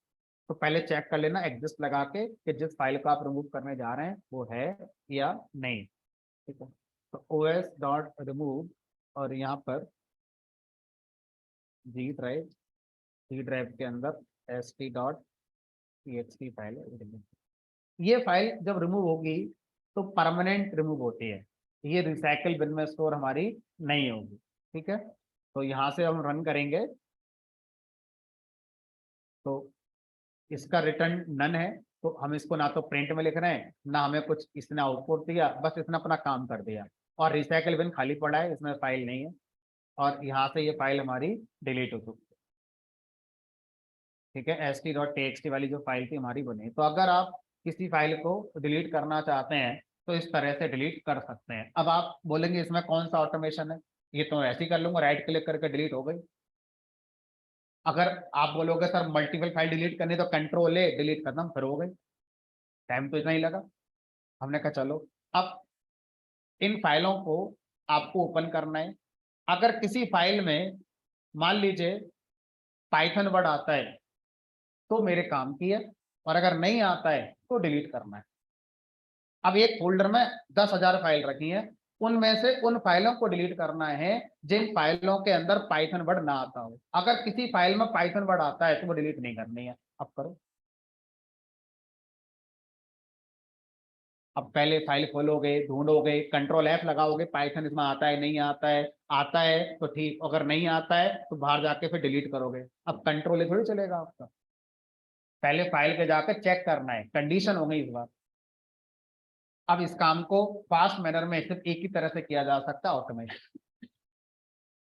तो पहले चेक कर लेना एग्जिस्ट लगा के कि जिस फाइल को आप रिमूव करने जा रहे हैं वो है या नहीं। ठीक है, तो os डॉट रिमूव और यहाँ पर जी ड्राइव के अंदर st.txt फाइल है। ये फाइल जब रिमूव होगी तो परमानेंट रिमूव होती है, ये रिसाइकल बिन में स्टोर हमारी नहीं होगी। ठीक है, तो यहाँ से हम रन करेंगे तो इसका रिटर्न नन है, तो हम इसको ना तो प्रिंट में लिख रहे हैं ना हमें कुछ इसने आउटपुट दिया, बस इसने अपना काम कर दिया और रिसाइकल बिन खाली पड़ा है, इसमें फाइल नहीं है और यहाँ से ये फाइल हमारी डिलीट हो चुकी है। ठीक है, st.txt वाली जो फाइल थी हमारी बनी। तो अगर आप किसी फाइल को डिलीट करना चाहते हैं तो इस तरह से डिलीट कर सकते हैं। अब आप बोलेंगे इसमें कौन सा ऑटोमेशन है, ये तो ऐसे ही कर लूंगा, राइट क्लिक करके डिलीट हो गई। अगर आप बोलोगे सर मल्टीपल फाइल डिलीट करनी तो कंट्रोल ए डिलीट खत्म, फिर हो गई, टाइम तो इतना ही लगा। हमने कहा चलो अब इन फाइलों को आपको ओपन करना है। अगर किसी फाइल में मान लीजिए पाइथन वर्ड आता है तो मेरे काम की है और अगर नहीं आता है तो डिलीट करना है। अब एक फोल्डर में 10,000 फाइल रखी है, उनमें से उन फाइलों को डिलीट करना है जिन फाइलों के अंदर पाइथन वर्ड ना आता हो। अगर किसी फाइल में पाइथन वर्ड आता है तो वो डिलीट नहीं करनी है। अब करो, अब पहले फाइल खोलोगे, ढूंढोगे, कंट्रोल F लगाओगे, पाइथन इसमें आता है नहीं आता है, आता है तो ठीक, अगर नहीं आता है तो बाहर जाके फिर डिलीट करोगे। अब कंट्रोल थोड़ी चलेगा आपका, पहले फाइल पे जाकर चेक करना है, कंडीशन हो गई इस बार। अब इस काम को फास्ट मैनर में सिर्फ एक ही तरह से किया जा सकता है, ऑटोमेशन।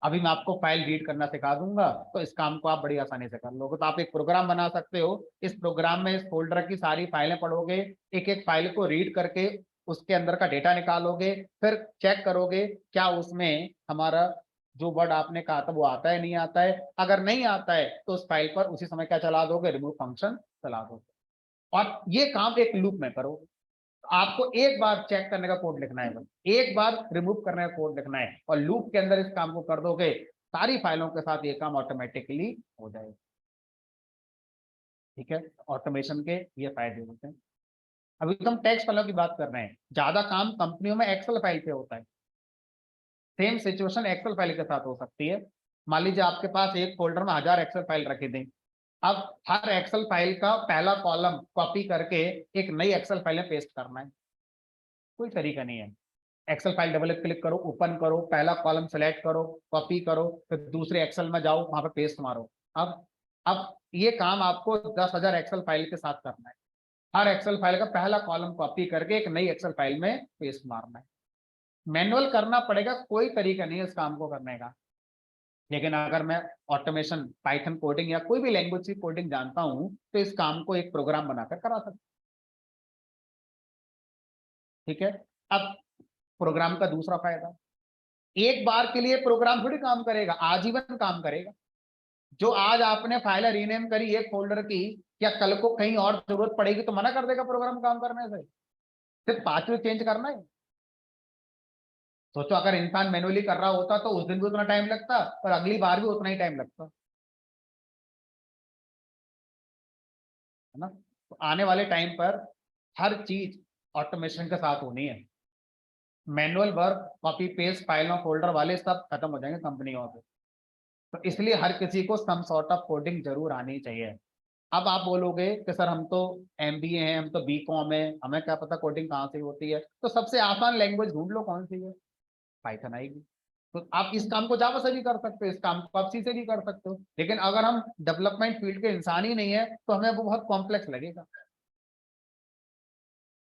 अभी मैं आपको फाइल रीड करना सिखा दूंगा तो इस काम को आप बड़ी आसानी से कर लोगे। तो आप एक प्रोग्राम बना सकते हो, इस प्रोग्राम में इस फोल्डर की सारी फाइलें पढ़ोगे, एक एक फाइल को रीड करके उसके अंदर का डेटा निकालोगे, फिर चेक करोगे क्या उसमें हमारा जो वर्ड आपने कहा था वो आता है नहीं आता है। अगर नहीं आता है तो उस फाइल पर उसी समय क्या चला दोगे, रिमूव फंक्शन चला दोगे और ये काम एक लूप में करोगे। आपको एक बार चेक करने का कोड लिखना है, बस एक बार रिमूव करने का कोड लिखना है और लूप के अंदर इस काम को कर दोगे, सारी फाइलों के साथ ये काम ऑटोमेटिकली हो जाएगा। ठीक है, ऑटोमेशन के ये फायदे होते हैं। अभी तो हम टेक्स्ट फाइलों की बात कर रहे हैं, ज्यादा काम कंपनियों में एक्सेल फाइल पे होता है। सेम सिचुएशन एक्सेल फाइल के साथ हो सकती है। मान लीजिए आपके पास एक फोल्डर में 1000 एक्सेल फाइल रखे दें, अब हर एक्सेल फाइल का पहला कॉलम कॉपी करके एक नई एक्सेल फाइल में पेस्ट करना है, कोई तरीका नहीं है। एक्सेल फाइल डबल क्लिक करो, ओपन करो, पहला कॉलम सेलेक्ट करो, कॉपी करो, फिर दूसरे एक्सेल में जाओ, वहां पे पेस्ट मारो। अब ये काम आपको 10,000 एक्सेल फाइल के साथ करना है। हर एक्सेल फाइल का पहला कॉलम कॉपी करके एक नई एक्सेल फाइल में पेस्ट मारना है। मैनुअल करना पड़ेगा, कोई तरीका नहीं है इस काम को करने का। लेकिन अगर मैं ऑटोमेशन पाइथन कोडिंग या कोई भी लैंग्वेज की कोडिंग जानता हूं तो इस काम को एक प्रोग्राम बनाकर करा सकता हूं। ठीक है, अब प्रोग्राम का दूसरा फायदा, एक बार के लिए प्रोग्राम थोड़ी काम करेगा, आजीवन काम करेगा। जो आज आपने फाइल रीनेम करी एक फोल्डर की, क्या कल को कहीं और जरूरत पड़ेगी तो मना कर देगा प्रोग्राम काम करने से? सिर्फ 5 चेंज करना है। सोचो अगर इंसान मैनुअली कर रहा होता तो उस दिन भी उतना टाइम लगता और अगली बार भी उतना ही टाइम लगता, है ना। तो आने वाले टाइम पर हर चीज ऑटोमेशन के साथ होनी है। मैनुअल वर्क, कॉपी पेस्ट, फाइलों फोल्डर वाले सब खत्म हो जाएंगे कंपनियों से। तो इसलिए हर किसी को सम सॉर्ट ऑफ कोडिंग जरूर आनी चाहिए। अब आप बोलोगे कि सर हम तो एमबीए हैं, हम तो बीकॉम है, हमें क्या पता कोडिंग कहाँ से होती है। तो सबसे आसान लैंग्वेज ढूंढ लो कौन सी है, पाइथन आएगी। तो आप इस काम को जावा से भी कर सकते हो, इस काम को आप सी से भी कर सकते हो। लेकिन अगर हम डेवलपमेंट फील्ड के इंसान ही नहीं है तो हमें वो बहुत कॉम्प्लेक्स लगेगा।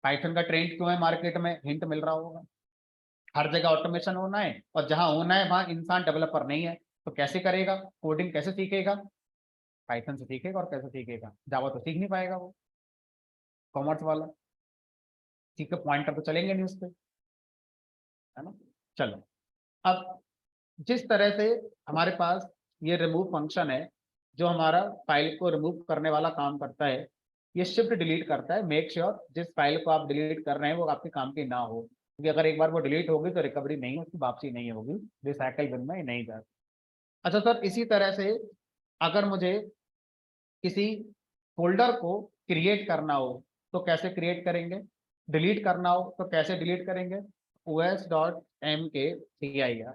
पाइथन का ट्रेंड क्यों है मार्केट में, हिंट मिल रहा होगा। हर जगह ऑटोमेशन होना है और जहां होना है वहां इंसान डेवलपर नहीं है, तो कैसे करेगा, कोडिंग कैसे सीखेगा? पाइथन से सीखेगा। और कैसे सीखेगा, जावा तो सीख नहीं पाएगा वो, कॉमर्स वाला। ठीक है, पॉइंटर तो चलेंगे नहीं उस पे, है ना। चलो, अब जिस तरह से हमारे पास ये रिमूव फंक्शन है जो हमारा फाइल को रिमूव करने वाला काम करता है, ये शिफ्ट डिलीट करता है, मेक श्योर जिस फाइल को आप डिलीट कर रहे हैं वो आपके काम की ना हो, क्योंकि अगर एक बार वो डिलीट होगी तो रिकवरी नहीं, उसकी वापसी नहीं होगी, रिसाइकल बिन में नहीं जाती। अच्छा सर, इसी तरह से अगर मुझे किसी फोल्डर को क्रिएट करना हो तो कैसे क्रिएट करेंगे, डिलीट करना हो तो कैसे डिलीट करेंगे, os.mkdir,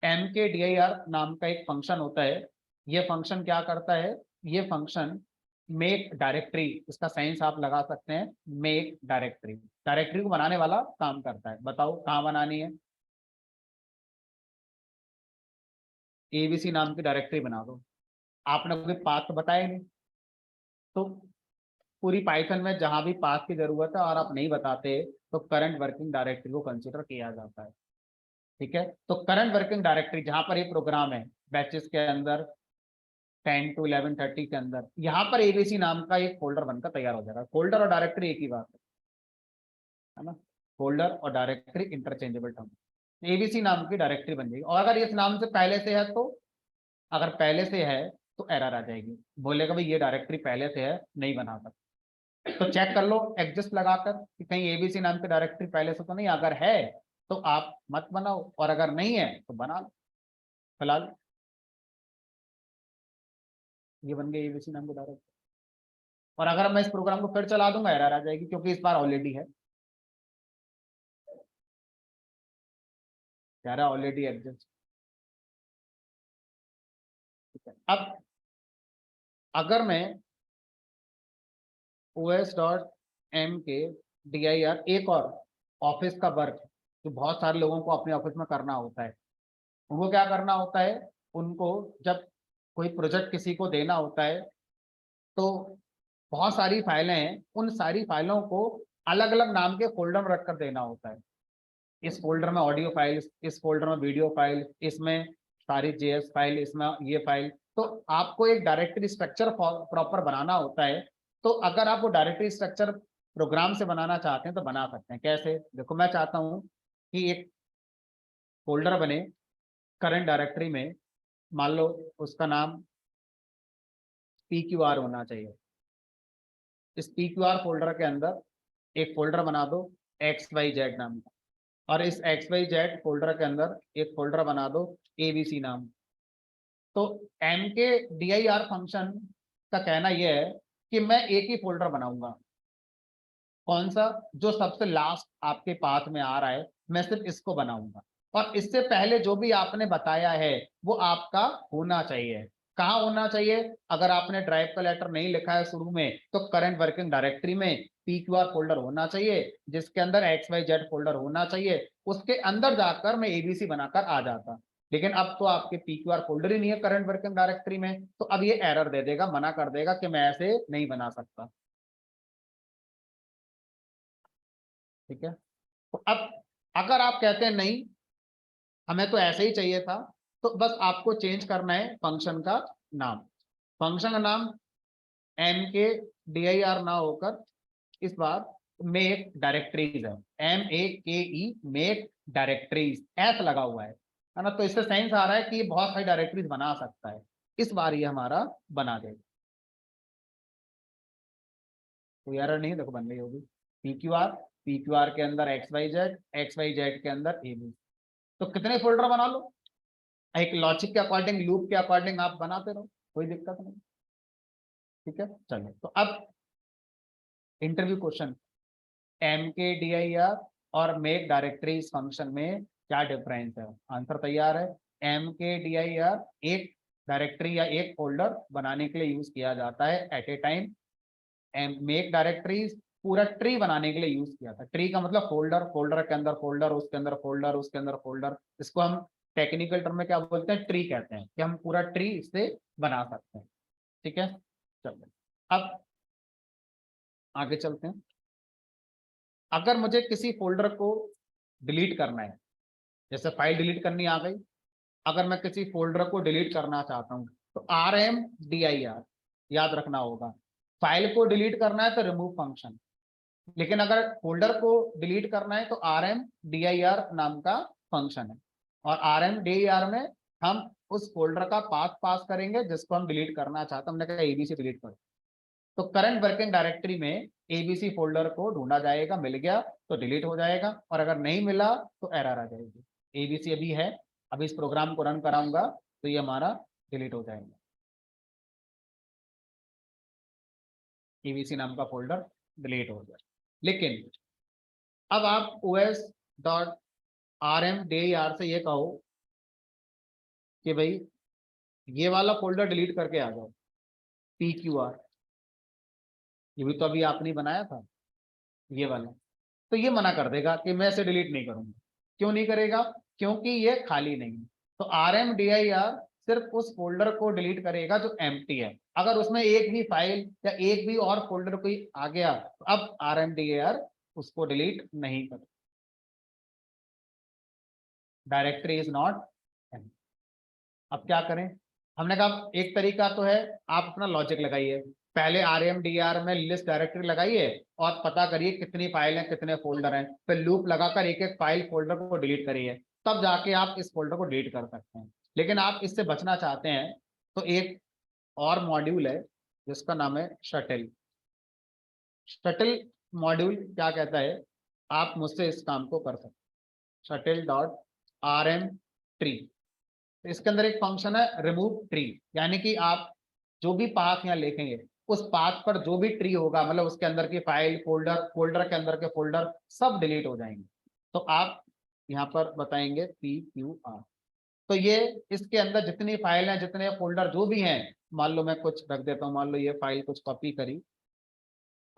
mkdir नाम का एक फंक्शन होता है। ये फंक्शन क्या करता है, ये फंक्शन मेक डायरेक्टरी, इसका साइंस आप लगा सकते हैं, मेक डायरेक्टरी, डायरेक्टरी को बनाने वाला काम करता है। बताओ कहाँ बनानी है, एबीसी नाम की डायरेक्टरी बना दो। आपने कोई पाथ तो बताया नहीं, तो पूरी पाइथन में जहां भी पाथ की जरूरत है और आप नहीं बताते तो करंट वर्किंग डायरेक्टरी को कंसीडर किया जाता है। ठीक है, तो करंट वर्किंग डायरेक्टरी जहां पर ये प्रोग्राम है बैचेस के अंदर 10 to 11:30 के अंदर, यहाँ पर एबीसी नाम का एक फोल्डर बनकर तैयार हो जाएगा। फोल्डर और डायरेक्टरी एक ही बात है ना, फोल्डर और डायरेक्टरी इंटरचेंजेबल टर्म, एबीसी नाम की डायरेक्टरी बन जाएगी। और अगर इस नाम से पहले से है तो, अगर पहले से है तो एरर आ जाएगी, बोलेगा भाई ये डायरेक्टरी पहले से है, नहीं बना सकते। तो चेक कर लो एग्जिस्ट लगाकर कि कहीं एबीसी नाम की डायरेक्टरी पहले से तो नहीं, अगर है तो आप मत बनाओ, और अगर नहीं है तो बना लो। फिलहाल ये बन गई एबीसी नाम की डायरेक्टरी, और अगर मैं इस प्रोग्राम को फिर चला दूंगा एरर आ जाएगी, क्योंकि इस बार ऑलरेडी है, कह रहा ऑलरेडी एग्जिस्ट। अब अगर मैं os.mkdir, एक और ऑफिस का वर्क जो बहुत सारे लोगों को अपने ऑफिस में करना होता है, उनको क्या करना होता है, उनको जब कोई प्रोजेक्ट किसी को देना होता है तो बहुत सारी फाइलें हैं, उन सारी फाइलों को अलग अलग नाम के फोल्डर में रखकर देना होता है। इस फोल्डर में ऑडियो फाइल, इस फोल्डर में वीडियो फाइल, इसमें सारी जेएस फाइल, इसमें ये फाइल। तो आपको एक डायरेक्टरी स्ट्रक्चर प्रॉपर बनाना होता है। तो अगर आप वो डायरेक्टरी स्ट्रक्चर प्रोग्राम से बनाना चाहते हैं तो बना सकते हैं। कैसे, देखो मैं चाहता हूँ कि एक फोल्डर बने करंट डायरेक्टरी में, मान लो उसका नाम PQR होना चाहिए। इस PQR फोल्डर के अंदर एक फोल्डर बना दो XYZ नाम का, और इस XYZ फोल्डर के अंदर एक फोल्डर बना दो ABC नाम। तो mkdir फंक्शन का कहना यह है कि मैं एक ही फोल्डर बनाऊंगा, कौन सा, जो सबसे लास्ट आपके पाथ में आ रहा है, मैं सिर्फ इसको बनाऊंगा। और इससे पहले जो भी आपने बताया है वो आपका होना चाहिए। कहाँ होना चाहिए, अगर आपने ड्राइव का लेटर नहीं लिखा है शुरू में तो करंट वर्किंग डायरेक्टरी में PQR फोल्डर होना चाहिए, जिसके अंदर XYZ फोल्डर होना चाहिए, उसके अंदर जाकर मैं ABC बनाकर आ जाता। लेकिन अब तो आपके PQR फोल्डर ही नहीं है करंट वर्किंग डायरेक्टरी में, तो अब ये एरर दे देगा, मना कर देगा कि मैं ऐसे नहीं बना सकता। ठीक है, तो अब अगर आप कहते हैं नहीं हमें तो ऐसे ही चाहिए था, तो बस आपको चेंज करना है फंक्शन का नाम। फंक्शन का नाम mkdir ना होकर इस बार मेक डायरेक्टरीज है, MAKE मेक डायरेक्टरीज, एस लगा हुआ है ना। तो इससे सेंस आ रहा है कि ये बहुत सारी डायरेक्टरीज बना सकता है, इस बार ये हमारा बना देगा। कोई एरर नहीं, देखो बन गई होगी PQR, PQR के अंदर XYZ, XYZ के अंदर AB। तो कितने फोल्डर बना लो, एक लॉजिक के अकॉर्डिंग, लूप के अकॉर्डिंग आप बनाते रहो, कोई दिक्कत नहीं। ठीक है, चलो तो अब इंटरव्यू क्वेश्चन, mkdir और मेक डायरेक्टरीज फंक्शन में क्या डिफरेंस है, आंसर तैयार है। mkdir एक डायरेक्टरी या एक फोल्डर बनाने के लिए यूज किया जाता है at a time, make directories पूरा ट्री बनाने के लिए यूज किया था। ट्री का मतलब फोल्डर, फोल्डर के अंदर फोल्डर, उसके अंदर फोल्डर, उसके अंदर फोल्डर, इसको हम टेक्निकल टर्म में क्या बोलते हैं, ट्री कहते हैं, कि हम पूरा ट्री इससे बना सकते हैं। ठीक है, चलो अब आगे चलते हैं। अगर मुझे किसी फोल्डर को डिलीट करना है, जैसे फाइल डिलीट करनी आ गई, अगर मैं किसी फोल्डर को डिलीट करना चाहता हूं तो RMDIR याद रखना होगा। फाइल को डिलीट करना है तो रिमूव फंक्शन, लेकिन अगर फोल्डर को डिलीट करना है तो rmdir नाम का फंक्शन है, और rmdir में हम उस फोल्डर का पाथ पास करेंगे जिसको हम डिलीट करना चाहते हैं। हमने कहा एबीसी डिलीट करो, तो करंट वर्किंग डायरेक्टरी में एबीसी फोल्डर को ढूंढा जाएगा, मिल गया तो डिलीट हो जाएगा, और अगर नहीं मिला तो एरर आ जाएगी। एबीसी अभी है, अभी इस प्रोग्राम को रन कराऊंगा तो ये हमारा डिलीट हो जाएगा, एबीसी नाम का फोल्डर डिलीट हो गया। लेकिन अब आप os.rmdir से ये कहो कि भाई ये वाला फोल्डर डिलीट करके आ जाओ, pqr, ये भी तो अभी आपने बनाया था ये वाला, तो ये मना कर देगा कि मैं इसे डिलीट नहीं करूंगा। क्यों नहीं करेगा? क्योंकि ये खाली नहीं है। तो rmdir सिर्फ उस फोल्डर को डिलीट करेगा जो एम्प्टी है। अगर उसमें एक भी फाइल या एक भी और फोल्डर कोई आ गया तो अब rmdir उसको डिलीट नहीं करेगा। Directory is not empty. अब क्या करें? हमने कहा एक तरीका तो है, आप अपना लॉजिक लगाइए, पहले rmdir में लिस्ट डायरेक्टरी लगाइए और पता करिए कितनी फाइल है कितने फोल्डर हैं, फिर लूप लगाकर एक एक फाइल फोल्डर को डिलीट करिए, तब जाके आप इस फोल्डर को डिलीट कर सकते हैं। लेकिन आप इससे बचना चाहते हैं तो एक और मॉड्यूल है जिसका नाम है शटल। शटल मॉड्यूल क्या कहता है, आप मुझसे इस काम को कर सकते हैं, shuttle.rm_tree। तो इसके अंदर एक फंक्शन है रिमूव ट्री, यानी कि आप जो भी पाथ यहाँ लिखेंगे उस पाथ पर जो भी ट्री होगा, मतलब उसके अंदर की फाइल फोल्डर, फोल्डर के अंदर के फोल्डर सब डिलीट हो जाएंगे। तो आप यहाँ पर बताएंगे PQR, तो ये इसके अंदर जितनी फाइल है जितने फोल्डर जो भी हैं, मान लो मैं कुछ रख देता हूँ, मान लो ये फाइल कुछ कॉपी करी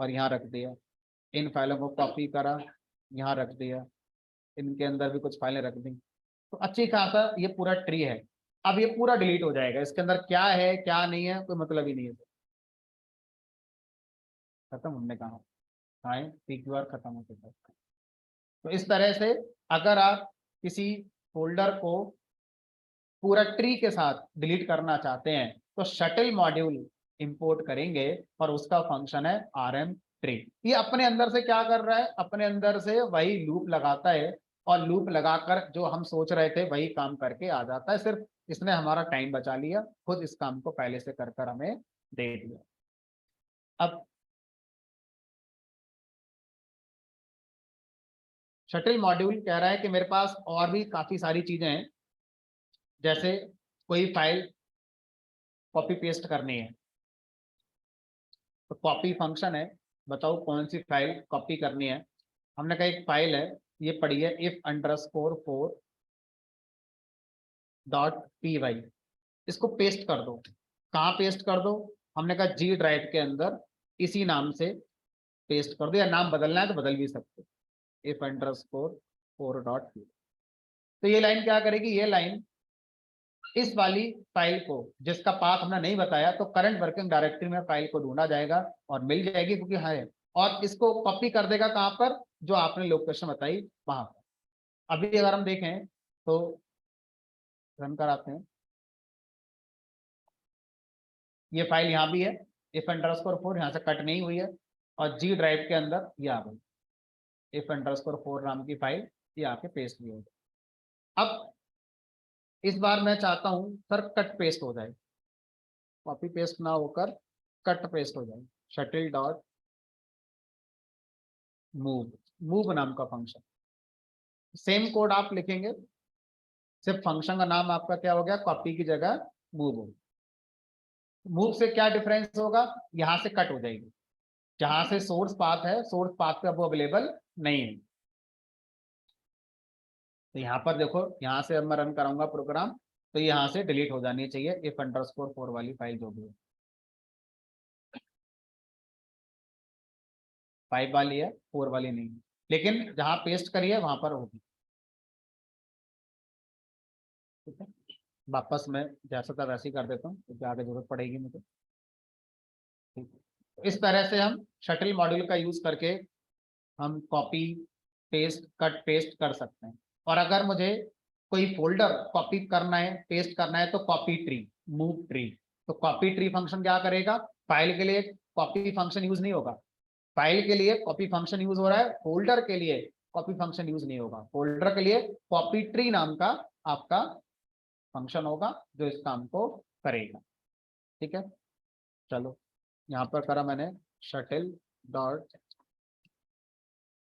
और यहाँ रख दिया, इन फाइलों को कॉपी करा यहाँ रख दिया, इनके अंदर भी कुछ फाइलें रख दी, तो अच्छी खासा ये पूरा ट्री है। अब ये पूरा डिलीट हो जाएगा, इसके अंदर क्या है क्या नहीं है कोई मतलब ही नहीं है, खत्म। हमने कहा हाँ PQR खत्म हो चुका है। तो इस तरह से अगर आप किसी फोल्डर को पूरा ट्री के साथ डिलीट करना चाहते हैं तो शटल मॉड्यूल इंपोर्ट करेंगे और उसका फंक्शन है rm ट्री। ये अपने अंदर से क्या कर रहा है, अपने अंदर से वही लूप लगाता है और लूप लगाकर जो हम सोच रहे थे वही काम करके आ जाता है। सिर्फ इसने हमारा टाइम बचा लिया, खुद इस काम को पहले से कर कर हमें दे दिया। अब शटल मॉड्यूल कह रहा है कि मेरे पास और भी काफी सारी चीजें हैं, जैसे कोई फाइल कॉपी पेस्ट करनी है तो कॉपी फंक्शन है, बताओ कौन सी फाइल कॉपी करनी है। हमने कहा एक फाइल है ये पड़ी है if_4.py, इसको पेस्ट कर दो। कहाँ पेस्ट कर दो? हमने कहा जी ड्राइव के अंदर इसी नाम से पेस्ट कर दो, या नाम बदलना है तो बदल भी सकते if_4.py। तो ये लाइन क्या करेगी, ये लाइन इस वाली फाइल को जिसका पाथ हमने नहीं बताया, तो करंट वर्किंग डायरेक्टरी में फाइल को ढूंढा जाएगा और मिल जाएगी क्योंकि है, और इसको कॉपी कर देगा कहाँ पर, जो आपने लोकेशन बताई वहां पर। अभी अगर हम देखें तो रन कराते हैं, ये फाइल यहाँ भी है if_4, यहाँ से कट नहीं हुई है, और जी ड्राइव के अंदर ये आ गई if_4 नाम की फाइल, ये आके पेस्ट भी हो गई। अब इस बार मैं चाहता हूं सर कट पेस्ट हो जाए, कॉपी पेस्ट ना होकर कट पेस्ट हो जाए। शटल डॉट मूव नाम का फंक्शन, सेम कोड आप लिखेंगे, सिर्फ फंक्शन का नाम आपका क्या हो गया, कॉपी की जगह मूव हो। मूव से क्या डिफरेंस होगा, यहां से कट हो जाएगी, जहां से सोर्स पाथ है सोर्स पाथ पे अब वो अवेलेबल नहीं है। तो यहाँ पर देखो, यहाँ से अब मैं रन कराऊंगा प्रोग्राम तो यहाँ से डिलीट हो जानी चाहिए if_4 वाली फाइल जो भी है, 5 वाली है 4 वाली नहीं, लेकिन जहां पेस्ट करी है वहां पर होगी। ठीक है, वापस मैं जैसा था वैसे ही कर देता हूँ क्योंकि आगे जरूरत पड़ेगी मुझे। ठीक है, तो इस तरह से हम शटल मॉड्यूल का यूज करके हम कॉपी पेस्ट कट पेस्ट कर सकते हैं। और अगर मुझे कोई फोल्डर कॉपी करना है पेस्ट करना है तो कॉपी ट्री, मूव ट्री। तो कॉपी ट्री फंक्शन क्या करेगा, फाइल के लिए कॉपी फंक्शन यूज नहीं होगा, फाइल के लिए कॉपी फंक्शन यूज हो रहा है, फोल्डर के लिए कॉपी फंक्शन यूज नहीं होगा। फोल्डर के लिए कॉपी ट्री नाम का आपका फंक्शन होगा जो इस काम को करेगा। ठीक है, चलो यहाँ पर करा मैंने शटल डॉट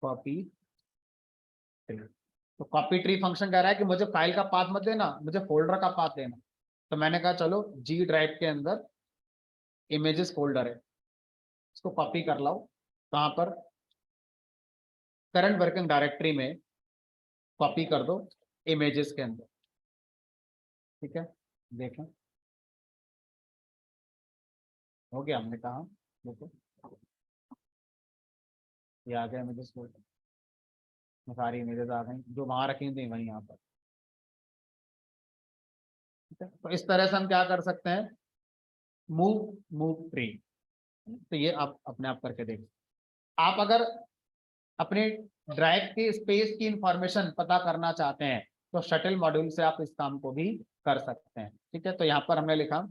कॉपी ट्री। तो कॉपी ट्री फंक्शन कह रहा है कि मुझे फाइल का पाथ मत देना, मुझे फोल्डर का पाथ देना। तो मैंने कहा चलो जी ड्राइव के अंदर इमेजेस फोल्डर है, इसको कॉपी कर लाओ, कहाँ पर करंट वर्किंग डायरेक्टरी में कॉपी कर दो इमेजेस के अंदर। ठीक है, देखें हो गया, हमने कहा देखो ये आ गया इमेजेस फोल्डर, सारी इमेजेस आ गई जो वहां रखी थी वहीं यहाँ पर। ठीक है, तो इस तरह से हम क्या कर सकते हैं, मूव मूव ट्री। तो ये आप अपने आप करके देख। आप अगर अपने ड्राइव के स्पेस की इंफॉर्मेशन पता करना चाहते हैं तो शटल मॉड्यूल से आप इस काम को भी कर सकते हैं। ठीक है, तो यहाँ पर हमने लिखा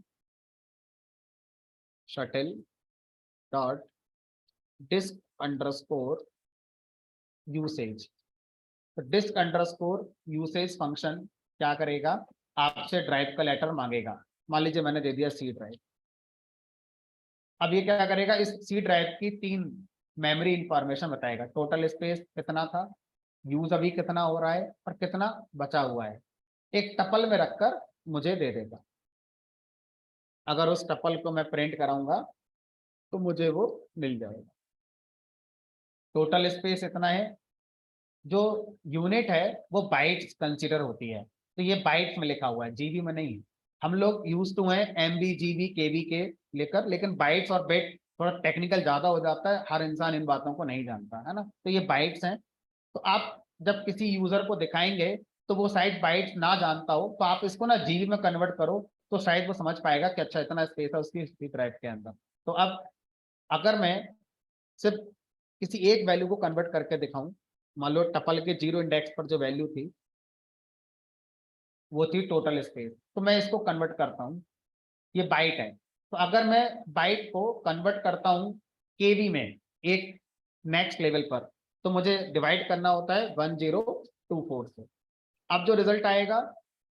shutil dot disk underscore usage. तो डिस्क अंडरस्कोर यूसेज फंक्शन क्या करेगा, आपसे ड्राइव का लेटर मांगेगा। मान लीजिए मैंने दे दिया सी ड्राइव। अब ये क्या करेगा, इस सी ड्राइव की 3 मेमोरी इंफॉर्मेशन बताएगा, टोटल स्पेस कितना था, यूज अभी कितना हो रहा है और कितना बचा हुआ है, एक टपल में रखकर मुझे दे देगा। अगर उस टपल को मैं प्रिंट कराऊंगा तो मुझे वो मिल जाएगा। टोटल स्पेस इतना है, जो यूनिट है वो बाइट्स कंसीडर होती है, तो ये बाइट्स में लिखा हुआ है, जीबी में नहीं। हम लोग यूज टू हैं एमबी जीबी केबी के लेकर, लेकिन बाइट्स और बिट थोड़ा टेक्निकल ज्यादा हो जाता है, हर इंसान इन बातों को नहीं जानता है ना। तो ये बाइट्स हैं। तो आप जब किसी यूजर को दिखाएंगे तो वो शायद बाइट्स ना जानता हो, तो आप इसको ना जीबी में कन्वर्ट करो तो शायद वो समझ पाएगा कि अच्छा इतना स्पेस है उसकी ड्राइव के अंदर। तो अब अगर मैं सिर्फ किसी एक वैल्यू को कन्वर्ट करके दिखाऊं, मान लो टपल के 0 इंडेक्स पर जो वैल्यू थी वो थी टोटल स्पेस, तो मैं इसको कन्वर्ट करता हूँ, ये बाइट है। तो अगर मैं बाइट को कन्वर्ट करता हूँ केबी में एक नेक्स्ट लेवल पर, तो मुझे डिवाइड करना होता है 1024 से। अब जो रिजल्ट आएगा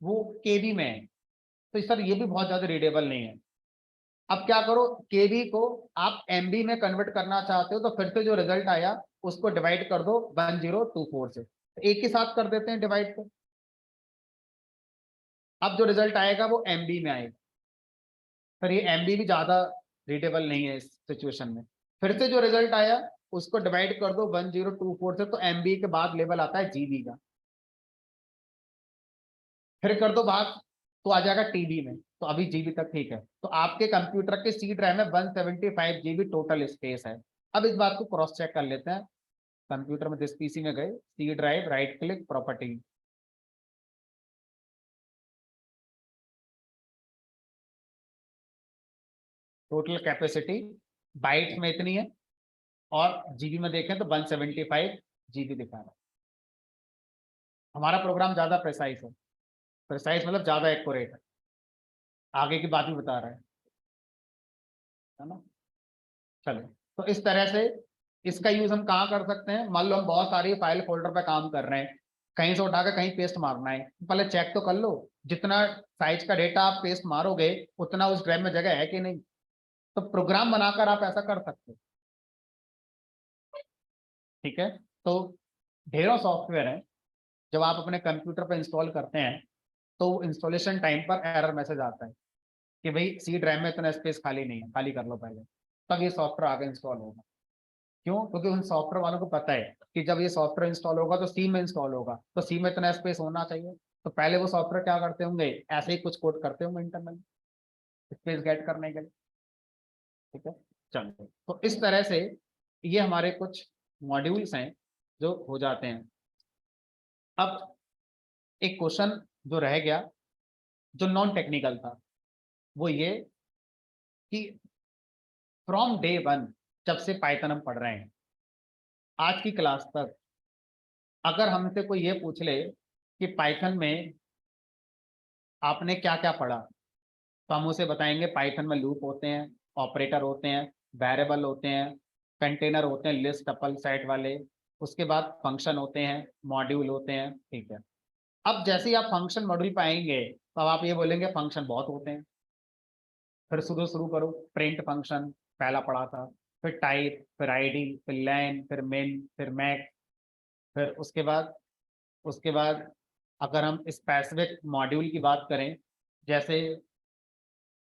वो केबी में है, तो सर ये भी बहुत ज्यादा रीडेबल नहीं है। अब क्या करो, केबी को आप एमबी में कन्वर्ट करना चाहते हो तो फिर से जो रिजल्ट आया उसको डिवाइड कर दो 1024 से, तो एक ही साथ कर देते हैं डिवाइड को। अब जो रिजल्ट आएगा वो एमबी में आएगा, पर ये एमबी भी ज्यादा रीडेबल नहीं है इस सिचुएशन में। फिर से जो रिजल्ट आया उसको डिवाइड कर दो 1024 से, तो एमबी के बाद लेवल आता है जीबी का, फिर कर दो भाग तो आ जाएगा टीबी में, तो अभी जीबी तक ठीक है। तो आपके कंप्यूटर के सी ड्राइव में 175 जीबी टोटल स्पेस है। अब इस बात को क्रॉस चेक कर लेते हैं। कंप्यूटर में जिस पीसी में गए, C drive, right click, property, total capacity bytes में इतनी है और जीबी में देखें तो 175 जीबी दिखा रहा है। हमारा प्रोग्राम ज्यादा प्रिसाइज है, प्रिसाइज मतलब ज्यादा एक्यूरेट है, आगे की बात भी बता रहा है ना। चलो, तो इस तरह से इसका यूज हम कहाँ कर सकते हैं, मान लो हम बहुत सारी फाइल फोल्डर पे काम कर रहे हैं, कहीं से उठाकर कहीं पेस्ट मारना है, पहले चेक तो कर लो जितना साइज का डेटा आप पेस्ट मारोगे उतना उस ड्राइव में जगह है कि नहीं। तो प्रोग्राम बनाकर आप ऐसा कर सकते हो। ठीक है, तो ढेरों सॉफ्टवेयर हैं जब आप अपने कंप्यूटर पर इंस्टॉल करते हैं तो इंस्टॉलेशन टाइम पर एरर मैसेज आता है कि भाई सी ड्राइव में इतना स्पेस खाली नहीं है, खाली कर लो पहले, तब ये सॉफ्टवेयर आगे इंस्टॉल होगा। क्यों, क्योंकि उन सॉफ्टवेयर वालों को पता है कि जब ये सॉफ्टवेयर इंस्टॉल होगा तो सी में इंस्टॉल होगा, तो सी में इतना स्पेस होना चाहिए। तो पहले वो सॉफ्टवेयर क्या करते होंगे, ऐसे ही कुछ कोड करते होंगे इंटरनल स्पेस गेट करने के लिए। ठीक है, चलो, तो इस तरह से ये हमारे कुछ मॉड्यूल्स हैं जो हो जाते हैं। अब एक क्वेश्चन जो रह गया जो नॉन टेक्निकल था, वो ये कि फ्रॉम डे वन, जब से पाइथन हम पढ़ रहे हैं आज की क्लास तक, अगर हमसे कोई ये पूछ ले कि पाइथन में आपने क्या क्या पढ़ा, तो हम उसे बताएंगे पाइथन में लूप होते हैं, ऑपरेटर होते हैं, वेरिएबल होते हैं, कंटेनर होते हैं लिस्ट टपल सेट वाले, उसके बाद फंक्शन होते हैं, मॉड्यूल होते हैं, ठीक है। अब जैसे ही आप फंक्शन मॉड्यूल पाएंगे तो अब आप ये बोलेंगे फंक्शन बहुत होते हैं। फिर शुरू करो, प्रिंट फंक्शन पहला पढ़ा था, फिर टाइप, फिर आईडी, फिर लेन, फिर मेन, फिर मैक, फिर उसके बाद अगर हम स्पेसिफिक मॉड्यूल की बात करें, जैसे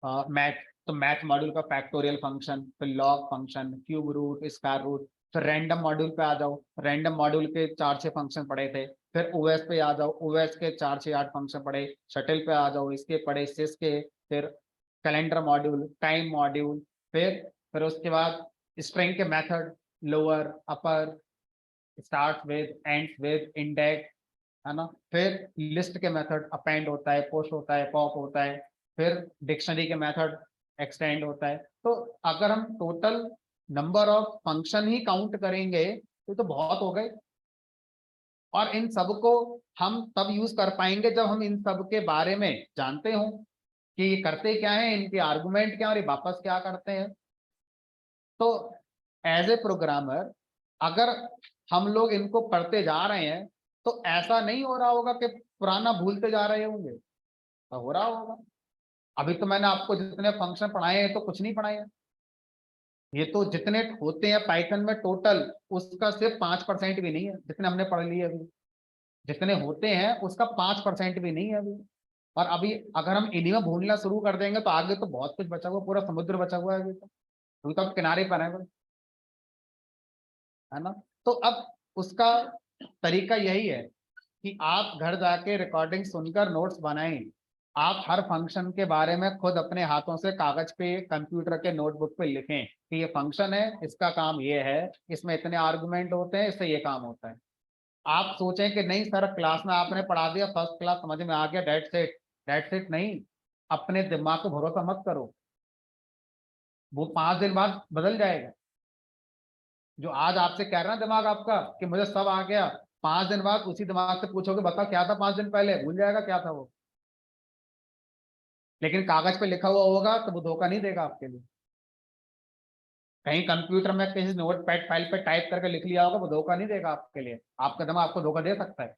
मैथ, तो मैथ मॉड्यूल का फैक्टोरियल फंक्शन, फिर log function, cube root, square root. फिर रैंडम मॉड्यूल पे आ जाओ, रैंडम मॉड्यूल के 4-6 फंक्शन पढ़े थे। फिर ओएस पे आ जाओ, ओएस के 4-6-8 फंक्शन पढ़े। शटल पे आ जाओ, इसके पढ़े, सिस के। फिर कैलेंडर मॉड्यूल, टाइम मॉड्यूल। फिर उसके बाद स्ट्रिंग के method, lower, upper, start with, and with, index, है ना। फिर लिस्ट के मेथड, अपेंड होता है, पुश होता है, पॉप होता है। फिर डिक्शनरी के मेथड, एक्सटेंड होता है। तो अगर हम total number of function he count करेंगे तो बहुत हो गए। और इन सबको हम तब यूज कर पाएंगे जब हम इन सब के बारे में जानते हो कि ये करते क्या है, इनके आर्गुमेंट क्या और ये वापस क्या करते हैं। तो एज ए प्रोग्रामर अगर हम लोग इनको पढ़ते जा रहे हैं तो ऐसा नहीं हो रहा होगा कि पुराना भूलते जा रहे होंगे, तो हो रहा होगा। अभी तो मैंने आपको जितने फंक्शन पढ़ाए हैं तो कुछ नहीं पढ़ाए हैं। ये तो जितने होते हैं पाइथन में टोटल, उसका सिर्फ 5% भी नहीं है जितने हमने पढ़ लिए अभी। जितने होते हैं उसका 5% भी नहीं है अभी। और अभी अगर हम इन्हीं में भूलना शुरू कर देंगे तो आगे तो बहुत कुछ बचा हुआ, पूरा समुद्र बचा हुआ है अभी तो किनारे पर है बस, है ना। तो अब उसका तरीका यही है कि आप घर जाके रिकॉर्डिंग सुनकर नोट्स बनाएं। आप हर फंक्शन के बारे में खुद अपने हाथों से कागज पे, कंप्यूटर के नोटबुक पे लिखें कि ये फंक्शन है, इसका काम ये है, इसमें इतने आर्गुमेंट होते हैं, इससे ये काम होता है। आप सोचें कि नहीं सर क्लास में आपने पढ़ा दिया, फर्स्ट क्लास समझ में आ गया, डेट सेट नहीं। अपने दिमाग को भरोसा मत करो, वो 5 दिन बाद बदल जाएगा। जो आज आपसे कह रहा है दिमाग आपका कि मुझे सब आ गया, 5 दिन बाद उसी दिमाग से पूछोगे बता क्या था 5 दिन पहले, भूल जाएगा क्या था वो। लेकिन कागज पे लिखा हुआ होगा तो वो धोखा नहीं देगा आपके लिए। कहीं कंप्यूटर में किसी नोट पैड फाइल पे टाइप करके लिख लिया होगा, वो धोखा नहीं देगा आपके लिए। आपका दिमाग आपको धोखा दे सकता है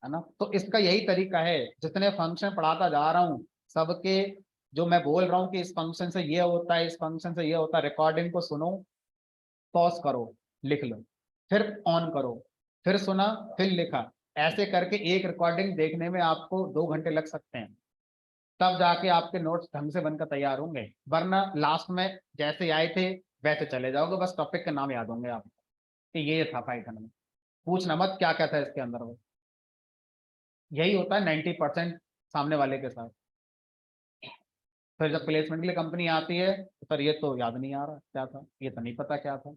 ना। तो इसका यही तरीका है, जितने फंक्शन पढ़ाता जा रहा हूँ सबके, जो मैं बोल रहा हूँ कि इस फंक्शन से ये होता है, इस फंक्शन से ये होता है, रिकॉर्डिंग को सुनो, पॉज करो, लिख लो, फिर ऑन करो, फिर सुना, फिर लिखा। ऐसे करके एक रिकॉर्डिंग देखने में आपको 2 घंटे लग सकते हैं, तब जाके आपके नोट्स ढंग से बनकर तैयार होंगे। वरना लास्ट में जैसे आए थे वैसे चले जाओगे, बस टॉपिक के नाम याद होंगे आपको कि ये था पाइथन में। पूछना मत क्या क्या था इसके अंदर। वो यही होता है 90% सामने वाले के साथ। फिर जब प्लेसमेंट के लिए कंपनी आती है तो सर ये तो याद नहीं आ रहा क्या था, ये तो नहीं पता क्या था।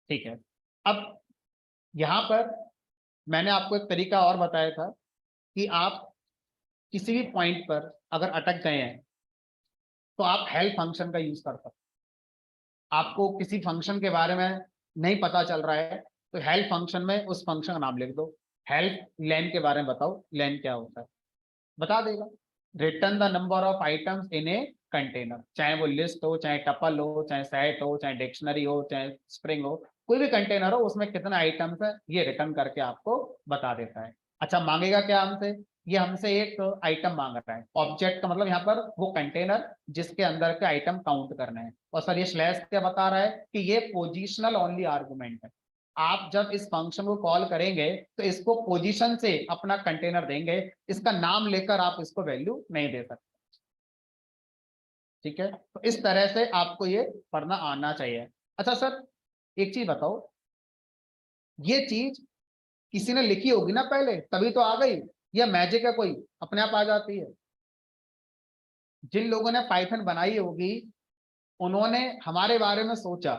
ठीक है। अब यहाँ पर मैंने आपको एक तरीका और बताया था कि आप किसी भी पॉइंट पर अगर अटक गए हैं तो आप हेल्प फंक्शन का यूज कर सकते हैं। आपको किसी फंक्शन के बारे में नहीं पता चल रहा है तो हेल्प फंक्शन में उस फंक्शन का नाम लिख दो। हेल्प लेन के बारे में बताओ, लेन क्या होता है, बता देगा। Return the number of items in a container, चाहे वो लिस्ट हो, चाहे टपल हो, चाहे सेट हो, चाहे डिक्शनरी हो, चाहे स्ट्रिंग हो, कोई भी कंटेनर हो उसमें कितना आइटम्स है ये रिटर्न करके आपको बता देता है। अच्छा मांगेगा क्या हमसे, ये हमसे एक आइटम मांग रहा है। ऑब्जेक्ट का मतलब यहाँ पर वो कंटेनर जिसके अंदर के आइटम काउंट करने हैं। और सर ये स्लैश क्या बता रहा है कि ये पोजिशनल ओनली आर्गुमेंट है। आप जब इस फंक्शन को कॉल करेंगे तो इसको पोजीशन से अपना कंटेनर देंगे, इसका नाम लेकर आप इसको वैल्यू नहीं दे सकते। ठीक है, तो इस तरह से आपको ये पढ़ना आना चाहिए। अच्छा सर एक चीज बताओ, ये चीज किसी ने लिखी होगी ना पहले तभी तो आ गई, या मैजिक है कोई अपने आप आ जाती है? जिन लोगों ने पाइथन बनाई होगी उन्होंने हमारे बारे में सोचा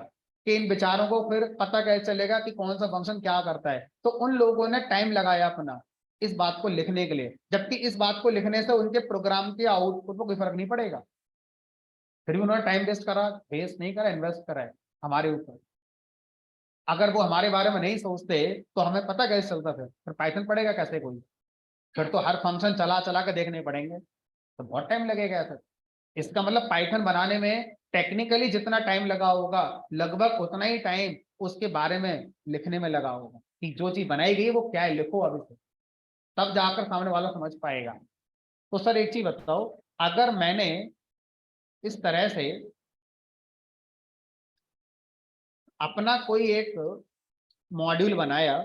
कि इन बेचारों को फिर पता कैसे चलेगा कि कौन सा फंक्शन क्या करता है, तो उन लोगों ने टाइम लगाया अपना इस बात को लिखने के लिए, जबकि इस बात को लिखने से उनके प्रोग्राम के आउटपुट को कोई फर्क नहीं पड़ेगा। फिर भी उन्होंने टाइम वेस्ट करा, वेस्ट नहीं करा, इन्वेस्ट करा है हमारे ऊपर। अगर वो हमारे बारे में नहीं सोचते तो हमें पता कैसे चलता, फिर पाइथन पढ़ेगा कैसे कोई? फिर तो हर फंक्शन चला चला के देखने पड़ेंगे, तो बहुत टाइम लगेगा ऐसा। इसका मतलब पाइथन बनाने में टेक्निकली जितना टाइम लगा होगा लगभग उतना ही टाइम उसके बारे में लिखने में लगा होगा कि जो चीज बनाई गई वो क्या है, लिखो अभी से, तब जाकर सामने वाला समझ पाएगा। तो सर एक चीज बताओ, अगर मैंने इस तरह से अपना कोई एक मॉड्यूल बनाया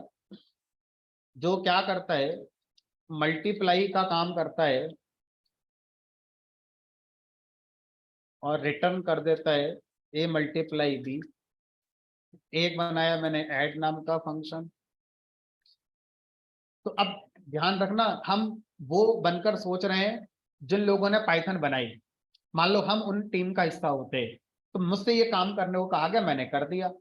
जो क्या करता है, मल्टीप्लाई का काम करता है और रिटर्न कर देता है ए मल्टीप्लाई बी। एक बनाया मैंने ऐड नाम का फंक्शन। तो अब ध्यान रखना, हम वो बनकर सोच रहे हैं जिन लोगों ने पाइथन बनाई। मान लो हम उन टीम का हिस्सा होते तो मुझसे ये काम करने को कहा गया, मैंने कर दिया।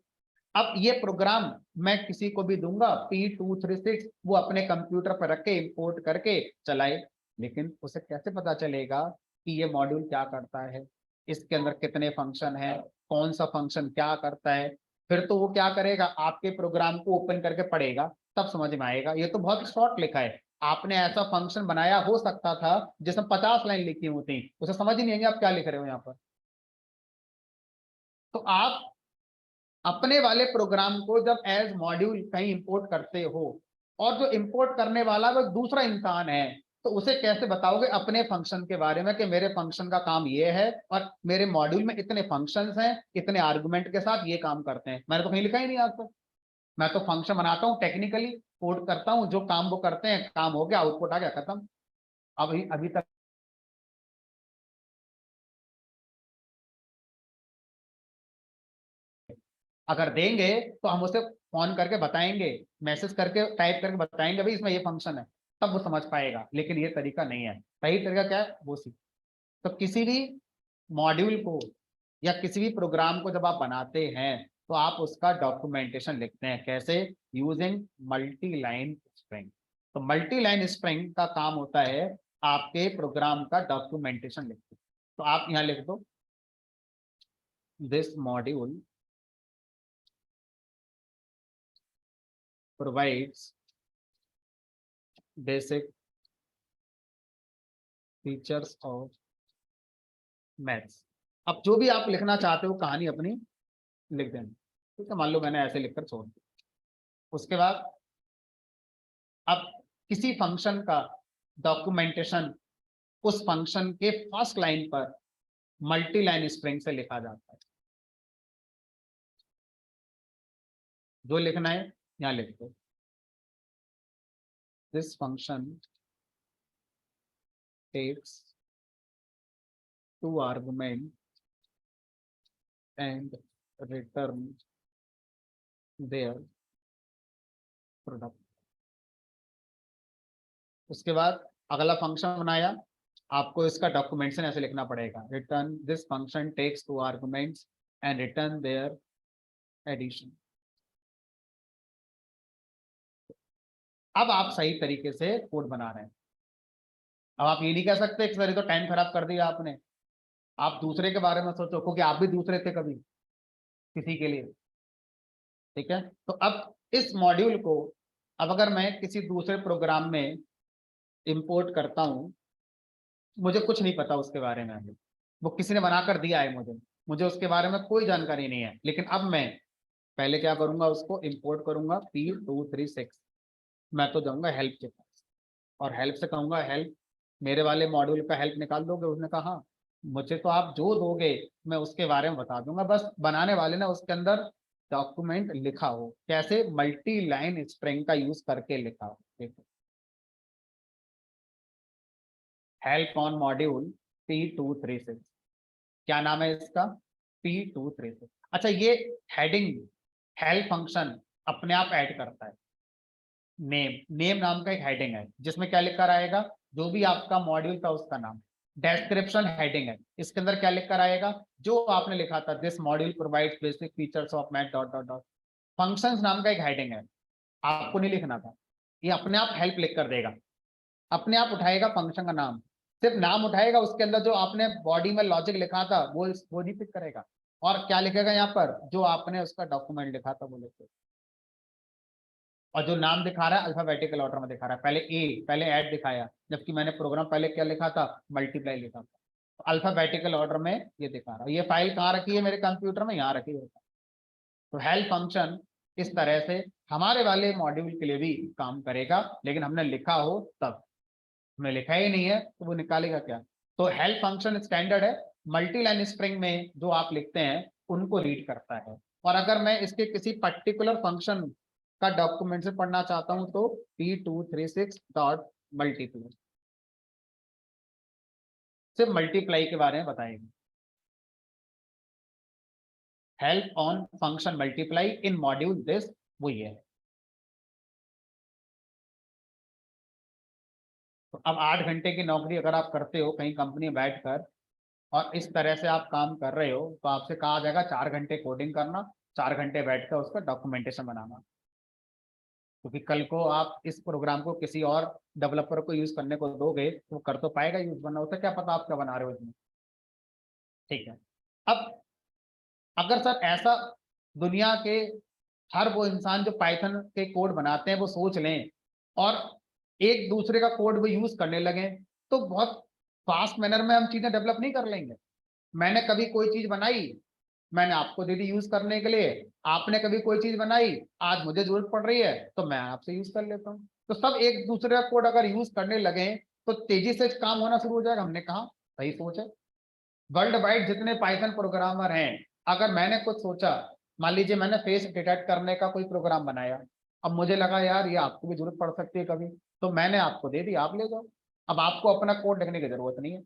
अब ये प्रोग्राम मैं किसी को भी दूंगा P236, वो अपने कंप्यूटर पर रख के इंपोर्ट करके चलाए, लेकिन उसे कैसे पता चलेगा कि ये मॉड्यूल क्या करता है, इसके अंदर कितने फंक्शन है, कौन सा फंक्शन क्या करता है। फिर तो वो क्या करेगा, आपके प्रोग्राम को ओपन करके पढ़ेगा, तब समझ में आएगा। ये तो बहुत शॉर्ट लिखा है, आपने ऐसा फंक्शन बनाया हो सकता था जिसमें 50 लाइन लिखी होती, उसे समझ ही नहीं आएंगे आप क्या लिख रहे हो यहाँ पर। तो आप अपने वाले प्रोग्राम को जब एज मॉड्यूल कहीं इंपोर्ट करते हो और जो इंपोर्ट करने वाला वो दूसरा इंसान है, तो उसे कैसे बताओगे अपने फंक्शन के बारे में कि मेरे फंक्शन का काम ये है और मेरे मॉड्यूल में इतने फंक्शंस हैं, इतने आर्गुमेंट के साथ ये काम करते हैं। मैंने तो कहीं लिखा ही नहीं आज तक। मैं तो फंक्शन बनाता हूँ, टेक्निकली कोड करता हूँ, जो काम वो करते हैं काम हो गया, आउटपुट आ गया, खत्म। अभी अभी तक अगर देंगे तो हम उसे फोन करके बताएंगे, मैसेज करके टाइप करके बताएंगे भाई इसमें ये फंक्शन है, तब वो समझ पाएगा। लेकिन ये तरीका नहीं है। सही तरीका क्या है वो सीख। तो किसी भी मॉड्यूल को या किसी भी प्रोग्राम को जब आप बनाते हैं तो आप उसका डॉक्यूमेंटेशन लिखते हैं, कैसे, यूजिंग मल्टी लाइन स्ट्रिंग। तो मल्टी लाइन स्ट्रिंग का काम होता है आपके प्रोग्राम का डॉक्यूमेंटेशन लिखते। तो आप यहाँ लिख दो, this module provides basic features of maths। अब जो भी आप लिखना चाहते हो कहानी अपनी लिख देना, ठीक है। मान लो मैंने ऐसे लिखकर छोड़ दिया। उसके बाद अब किसी फंक्शन का डॉक्यूमेंटेशन उस फंक्शन के फर्स्ट लाइन पर मल्टी लाइन स्ट्रिंग से लिखा जाता है। जो लिखना है यहाँ लिख दो, this function takes 2 argument and return their product. उसके बाद अगला फंक्शन बनाया, आपको इसका डॉक्यूमेंटेशन ऐसे लिखना पड़ेगा, return this function takes 2 arguments and return their addition. अब आप सही तरीके से कोड बना रहे हैं। अब आप ये नहीं कह सकते कि सर ये तो टाइम खराब कर दिया आपने। आप दूसरे के बारे में सोचो, क्योंकि आप भी दूसरे थे कभी किसी के लिए, ठीक है। तो अब इस मॉड्यूल को अब अगर मैं किसी दूसरे प्रोग्राम में इंपोर्ट करता हूं, मुझे कुछ नहीं पता उसके बारे में, अभी वो किसी ने बनाकर दिया है मुझे, मुझे उसके बारे में कोई जानकारी नहीं है। लेकिन अब मैं पहले क्या करूंगा, उसको इंपोर्ट करूंगा P236। मैं तो जाऊंगा हेल्प के पास और हेल्प से कहूंगा हेल्प मेरे वाले मॉड्यूल का हेल्प निकाल दोगे। उसने कहा हाँ, मुझे तो आप जो दोगे मैं उसके बारे में बता दूंगा, बस बनाने वाले ने उसके अंदर डॉक्यूमेंट लिखा हो, कैसे मल्टी लाइन स्ट्रिंग का यूज करके लिखा हो। देखो, हेल्प ऑन मॉड्यूल P236, क्या नाम है इसका, P236। अच्छा, ये हेडिंग हेल्प फंक्शन अपने आप ऐड करता है। नेम, नेम नाम का एक हेडिंग है जिसमें क्या लिखकर आएगा, जो भी आपका मॉड्यूल था उसका नाम। डेस्क्रिप्शन हेडिंग है, इसके अंदर क्या लिखकर आएगा, जो आपने लिखा था, this module provides basic features of math dot dot dot. Functions नाम का एक हेडिंग है, आपको नहीं लिखना था, ये अपने आप हेल्प लिख कर देगा, अपने आप उठाएगा फंक्शन का नाम, सिर्फ नाम उठाएगा, उसके अंदर जो आपने बॉडी में लॉजिक लिखा था वो नहीं पिक करेगा। और क्या लिखेगा यहाँ पर, जो आपने उसका डॉक्यूमेंट लिखा था वो लिखेगा। और जो नाम दिखा रहा है अल्फाबेटिकल ऑर्डर में दिखा रहा है, पहले ए, पहले ऐड दिखाया, जबकि मैंने प्रोग्राम पहले क्या लिखा था, मल्टीप्लाई लिखा था। अल्फाबेटिकल ऑर्डर में ये दिखा रहा है। ये फाइल कहाँ रखी है मेरे कंप्यूटर में, यहाँ रखी है। तो हेल्प फंक्शन इस तरह से हमारे वाले मॉड्यूल के लिए भी काम करेगा, लेकिन हमने लिखा हो तब। हमने लिखा ही नहीं है तो वो निकालेगा क्या। तो हेल्प फंक्शन स्टैंडर्ड है, मल्टी लाइन स्ट्रिंग में जो आप लिखते हैं उनको रीड करता है। और अगर मैं इसके किसी पर्टिकुलर फंक्शन का डॉक्यूमेंट से पढ़ना चाहता हूं तो P236 डॉट मल्टीप्लाई, सिर्फ मल्टीप्लाई के बारे में बताएंगे। Help on function multiply in module this, वो ये है। तो अब 8 घंटे की नौकरी अगर आप करते हो कहीं कंपनी में बैठकर और इस तरह से आप काम कर रहे हो, तो आपसे कहा जाएगा 4 घंटे कोडिंग करना, 4 घंटे बैठकर उसका डॉक्यूमेंटेशन बनाना। क्योंकि कल को आप इस प्रोग्राम को किसी और डेवलपर को यूज करने को दोगे तो वो कर तो पाएगा यूज, बनना होता है क्या पता आप क्या बना रहे हो इसमें। ठीक है। अब अगर सर ऐसा दुनिया के हर वो इंसान जो पाइथन के कोड बनाते हैं वो सोच लें और एक दूसरे का कोड वो यूज करने लगे, तो बहुत फास्ट मैनर में हम चीजें डेवलप नहीं कर लेंगे। मैंने कभी कोई चीज बनाई, मैंने आपको दे दी यूज करने के लिए, आपने कभी कोई चीज बनाई, आज मुझे जरूरत पड़ रही है तो मैं आपसे यूज कर लेता हूँ। तो सब एक दूसरे का कोड अगर यूज करने लगे तो तेजी से काम होना शुरू हो जाएगा। हमने कहा सही सोच है। वर्ल्ड वाइड जितने पाइथन प्रोग्रामर हैं, अगर मैंने कुछ सोचा, मान लीजिए मैंने फेस डिटेक्ट करने का कोई प्रोग्राम बनाया, अब मुझे लगा यार ये आपको भी जरूरत पड़ सकती है कभी, तो मैंने आपको दे दी, आप ले जाओ। अब आपको अपना कोड लिखने की जरूरत नहीं है,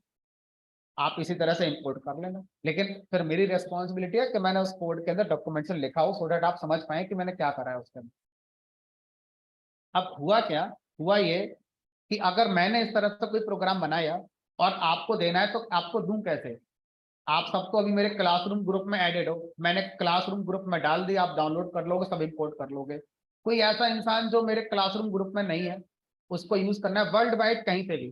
आप इसी तरह से इंपोर्ट कर लेना। लेकिन फिर मेरी रेस्पॉन्सिबिलिटी है कि मैंने उस कोड के अंदर डॉक्यूमेंटेशन लिखा हो सो दैट आप समझ पाए कि मैंने क्या करा है उसके अंदर। अब हुआ क्या, हुआ ये कि अगर मैंने इस तरह से कोई प्रोग्राम बनाया और आपको देना है तो आपको दूं कैसे। आप सबको अभी मेरे क्लासरूम ग्रुप में एडेड हो, मैंने क्लासरूम ग्रुप में डाल दिया, आप डाउनलोड कर लोगे, सब इंपोर्ट कर लोगे। कोई ऐसा इंसान जो मेरे क्लासरूम ग्रुप में नहीं है, उसको यूज करना है वर्ल्ड वाइड कहीं से भी,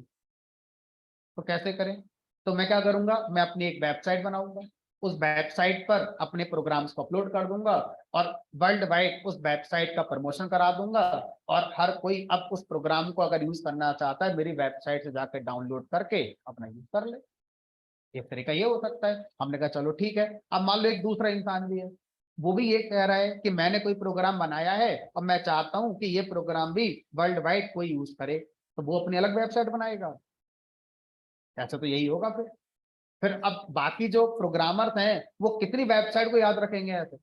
तो कैसे करें। तो मैं क्या करूंगा, मैं अपनी एक वेबसाइट बनाऊंगा, उस वेबसाइट पर अपने प्रोग्राम्स को अपलोड कर दूंगा और वर्ल्ड वाइड उस वेबसाइट का प्रमोशन करा दूंगा। और हर कोई अब उस प्रोग्राम को अगर यूज करना चाहता है मेरी वेबसाइट से जाकर डाउनलोड करके अपना यूज कर ले। एक तरीका ये हो सकता है। हमने कहा चलो ठीक है। अब मान लो एक दूसरा इंसान भी है, वो भी ये कह रहा है कि मैंने कोई प्रोग्राम बनाया है और मैं चाहता हूं कि ये प्रोग्राम भी वर्ल्ड वाइड कोई यूज करे, तो वो अपनी अलग वेबसाइट बनाएगा। ऐसा तो यही होगा फिर अब बाकी जो प्रोग्रामर्स हैं वो कितनी वेबसाइट को याद रखेंगे ऐसे।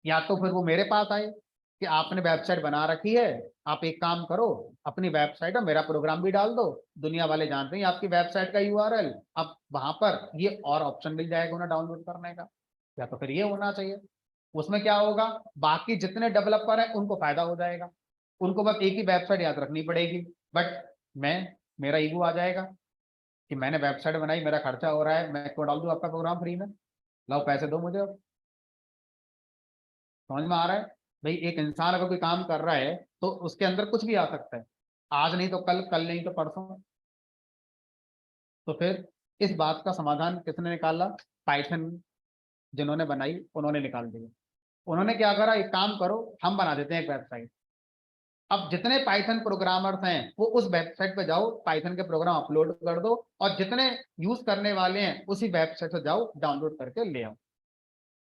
या तो फिर वो मेरे पास आए कि आपने वेबसाइट बना रखी है, आप एक काम करो, अपनी वेबसाइट में मेरा प्रोग्राम भी डाल दो, दुनिया वाले जानते हैं आपकी वेबसाइट का यूआरएल, अब वहां पर ये और ऑप्शन मिल जाएगा उन्हें डाउनलोड करने का। या तो फिर ये होना चाहिए। उसमें क्या होगा, बाकी जितने डेवलपर हैं उनको फायदा हो जाएगा, उनको बस एक ही वेबसाइट याद रखनी पड़ेगी। बट मैं, मेरा ईगो आ जाएगा कि मैंने वेबसाइट बनाई, मेरा खर्चा हो रहा है, मैं क्यों डाल दूं आपका प्रोग्राम फ्री में, लाओ पैसे दो मुझे। अब समझ में आ रहा है। भाई एक इंसान अगर कोई काम कर रहा है तो उसके अंदर कुछ भी आ सकता है, आज नहीं तो कल, कल नहीं तो परसों। तो फिर इस बात का समाधान किसने निकाला, पाइथन जिन्होंने बनाई उन्होंने निकाल दिया। उन्होंने क्या करा, एक काम करो हम बना देते हैं एक वेबसाइट। अब जितने पाइथन प्रोग्रामर्स हैं वो उस वेबसाइट पे जाओ, पाइथन के प्रोग्राम अपलोड कर दो और जितने यूज करने वाले हैं उसी वेबसाइट से जाओ डाउनलोड करके ले आओ।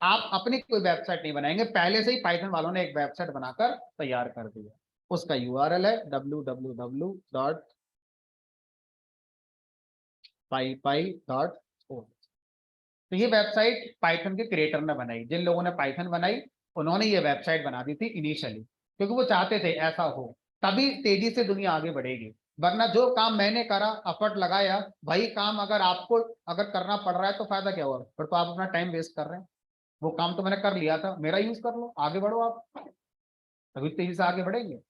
आप अपनी कोई वेबसाइट नहीं बनाएंगे, पहले से ही पाइथन वालों ने एक वेबसाइट बनाकर तैयार कर दिया। उसका यूआरएल है www.pypy.org। तो ये वेबसाइट पाइथन के क्रिएटर ने बनाई, जिन लोगों ने पाइथन बनाई उन्होंने ये वेबसाइट बना दी थी इनिशियली, क्योंकि वो चाहते थे ऐसा हो, तभी तेजी से दुनिया आगे बढ़ेगी। वरना जो काम मैंने करा, एफर्ट लगाया, वही काम अगर आपको अगर करना पड़ रहा है तो फायदा क्या हुआ, फिर तो आप अपना टाइम वेस्ट कर रहे हैं। वो काम तो मैंने कर लिया था, मेरा यूज कर लो, आगे बढ़ो आप, तभी तेजी से आगे बढ़ेंगे,